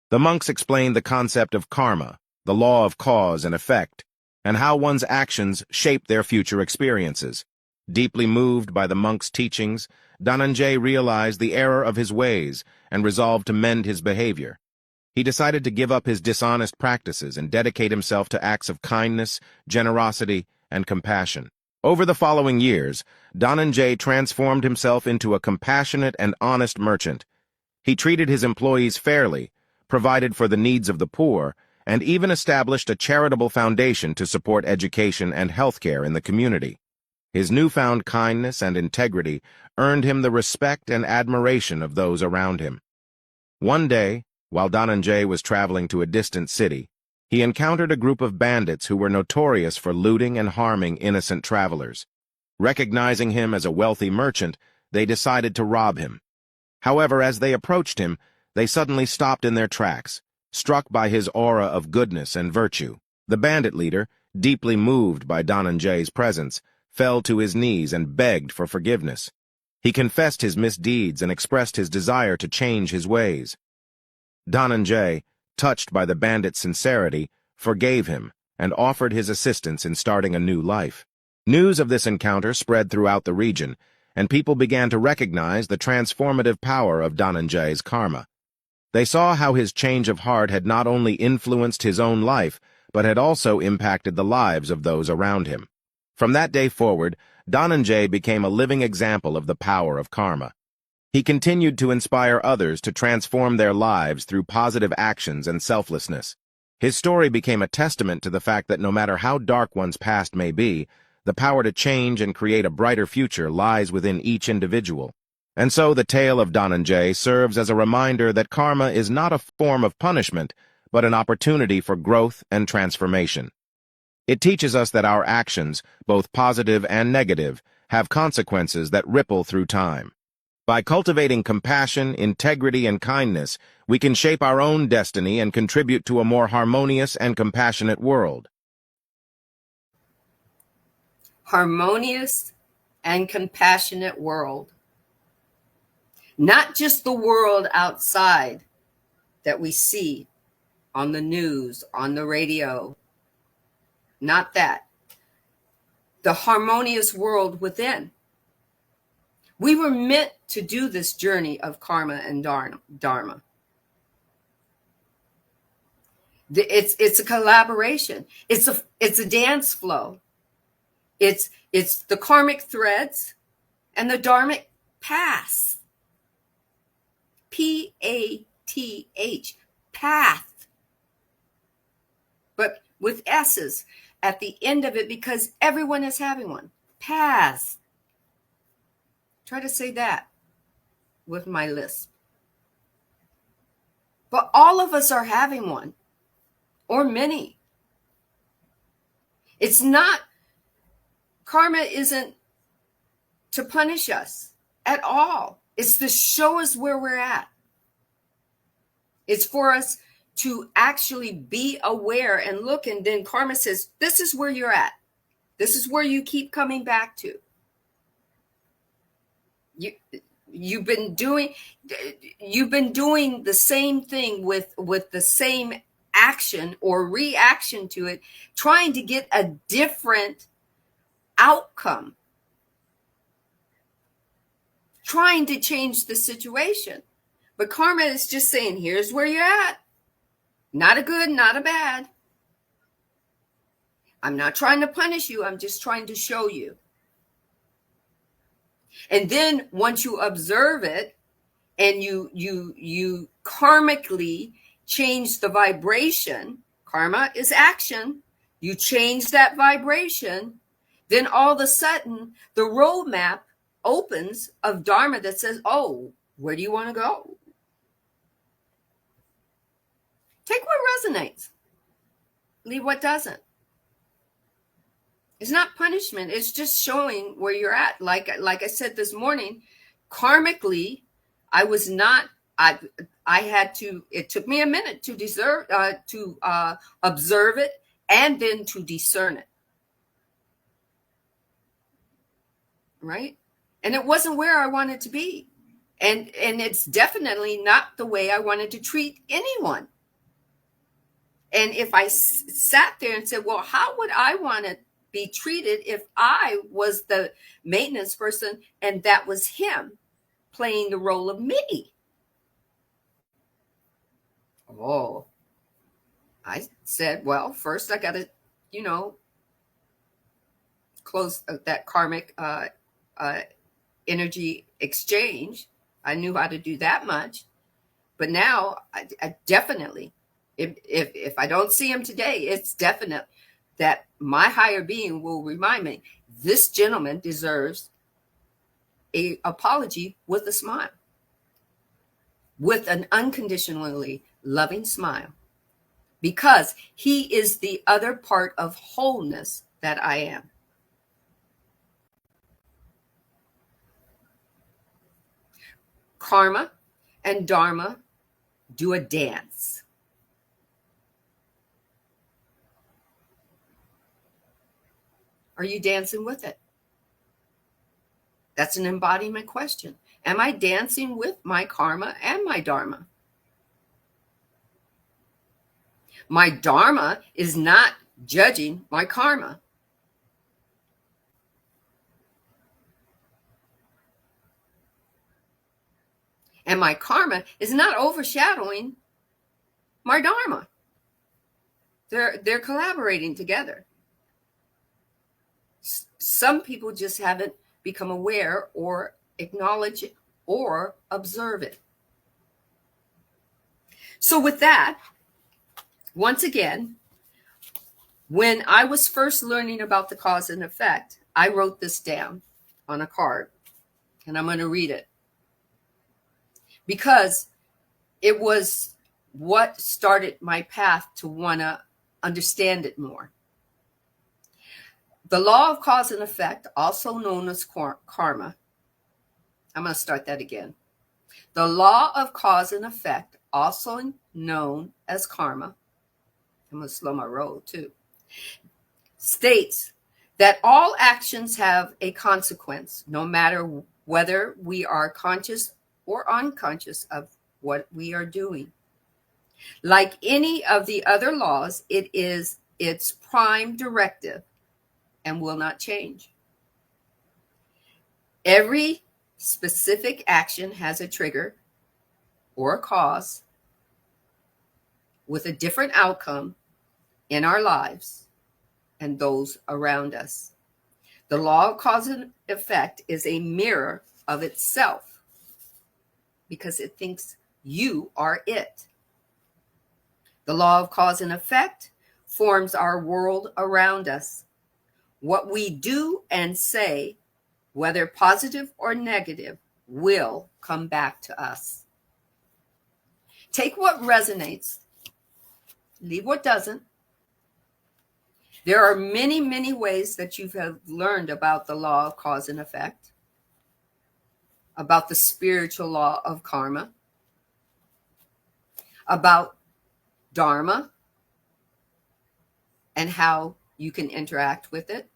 The monks explained the concept of karma, the law of cause and effect, and how one's actions shape their future experiences. Deeply moved by the monks' teachings, Dharma realized the error of his ways and resolved to mend his behavior. He decided to give up his dishonest practices and dedicate himself to acts of kindness, generosity, and compassion. Over the following years, Dharma transformed himself into a compassionate and honest merchant. He treated his employees fairly, provided for the needs of the poor, and even established a charitable foundation to support education and healthcare in the community. His newfound kindness and integrity earned him the respect and admiration of those around him. One day, while Dharma was traveling to a distant city, he encountered a group of bandits who were notorious for looting and harming innocent travelers. Recognizing him as a wealthy merchant, they decided to rob him. However, as they approached him, they suddenly stopped in their tracks, struck by his aura of goodness and virtue. The bandit leader, deeply moved by Dharma's presence, fell to his knees and begged for forgiveness. He confessed his misdeeds and expressed his desire to change his ways. Dharma, touched by the bandit's sincerity, forgave him and offered his assistance in starting a new life. News of this encounter spread throughout the region, and people began to recognize the transformative power of Dharma's karma. They saw how his change of heart had not only influenced his own life, but had also impacted the lives of those around him. From that day forward, Dharma became a living example of the power of karma. He continued to inspire others to transform their lives through positive actions and selflessness. His story became a testament to the fact that no matter how dark one's past may be, the power to change and create a brighter future lies within each individual. And so the tale of Dharma serves as a reminder that karma is not a form of punishment, but an opportunity for growth and transformation. It teaches us that our actions, both positive and negative, have consequences that ripple through time. By cultivating compassion, integrity, and kindness, we can shape our own destiny and contribute to a more harmonious and compassionate world. Harmonious and compassionate world. Not just the world outside that we see on the news, on the radio. Not that. The harmonious world within. We were meant to do this journey of karma and dharma. It's a collaboration. It's a dance flow. It's the karmic threads and the dharmic paths. P-A-T-H, path. But with S's at the end of it because everyone is having one. Path. Try to say that with my lisp. But all of us are having one, or many. It's not, karma isn't to punish us at all. It's to show us where we're at. It's for us to actually be aware and look, and then karma says, this is where you're at. This is where you keep coming back to. You've been doing the same thing with the same action or reaction to it, trying to get a different outcome, trying to change the situation. But karma is just saying, here's where you're at. Not a good, not a bad. I'm not trying to punish you. I'm just trying to show you. And then once you observe it and you karmically change the vibration, karma is action. You change that vibration, then all of a sudden the roadmap opens of Dharma that says, oh, where do you want to go? Take what resonates. Leave what doesn't. It's not punishment. It's just showing where you're at. Like I said this morning, karmically, I was not. I had to. It took me a minute to observe it and then to discern it. Right, and it wasn't where I wanted to be, and it's definitely not the way I wanted to treat anyone. And if I sat there and said, well, how would I want to be treated if I was the maintenance person and that was him playing the role of me? Oh, I said, well, first I got to, close that karmic energy exchange. I knew how to do that much. But now I definitely, if I don't see him today, it's definite that my higher being will remind me, this gentleman deserves an apology with a smile, with an unconditionally loving smile, because he is the other part of wholeness that I am. Karma and Dharma do a dance. Are you dancing with it? That's an embodiment question. Am I dancing with my karma and my Dharma? My Dharma is not judging my karma. And my karma is not overshadowing my Dharma. They're collaborating together. Some people just haven't become aware or acknowledge it or observe it. So with that, once again, when I was first learning about the cause and effect, I wrote this down on a card, and I'm going to read it because it was what started my path to want to understand it more. The law of cause and effect, also known as karma. I'm going to start that again. The law of cause and effect, also known as karma, I'm going to slow my roll too, states that all actions have a consequence, no matter whether we are conscious or unconscious of what we are doing. Like any of the other laws, it is its prime directive and will not change. Every specific action has a trigger or a cause with a different outcome in our lives and those around us. The law of cause and effect is a mirror of itself because it thinks you are it. The law of cause and effect forms our world around us. What we do and say, whether positive or negative, will come back to us. Take what resonates, leave what doesn't. There are many, many ways that you have learned about the law of cause and effect, about the spiritual law of karma, about Dharma and how you can interact with it,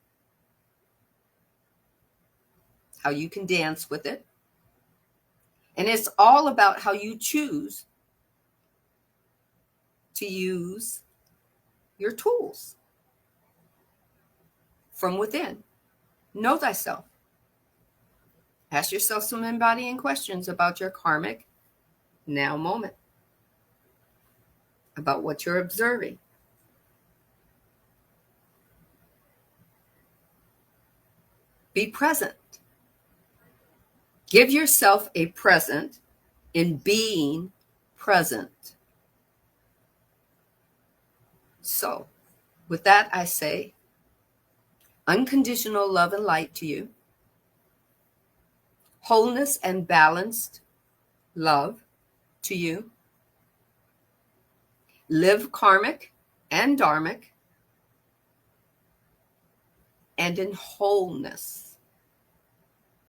how you can dance with it. And it's all about how you choose to use your tools from within. Know thyself. Ask yourself some embodying questions about your karmic now moment, about what you're observing. Be present. Give yourself a present in being present. So, with that, I say unconditional love and light to you, wholeness and balanced love to you. Live karmic and dharmic and in wholeness.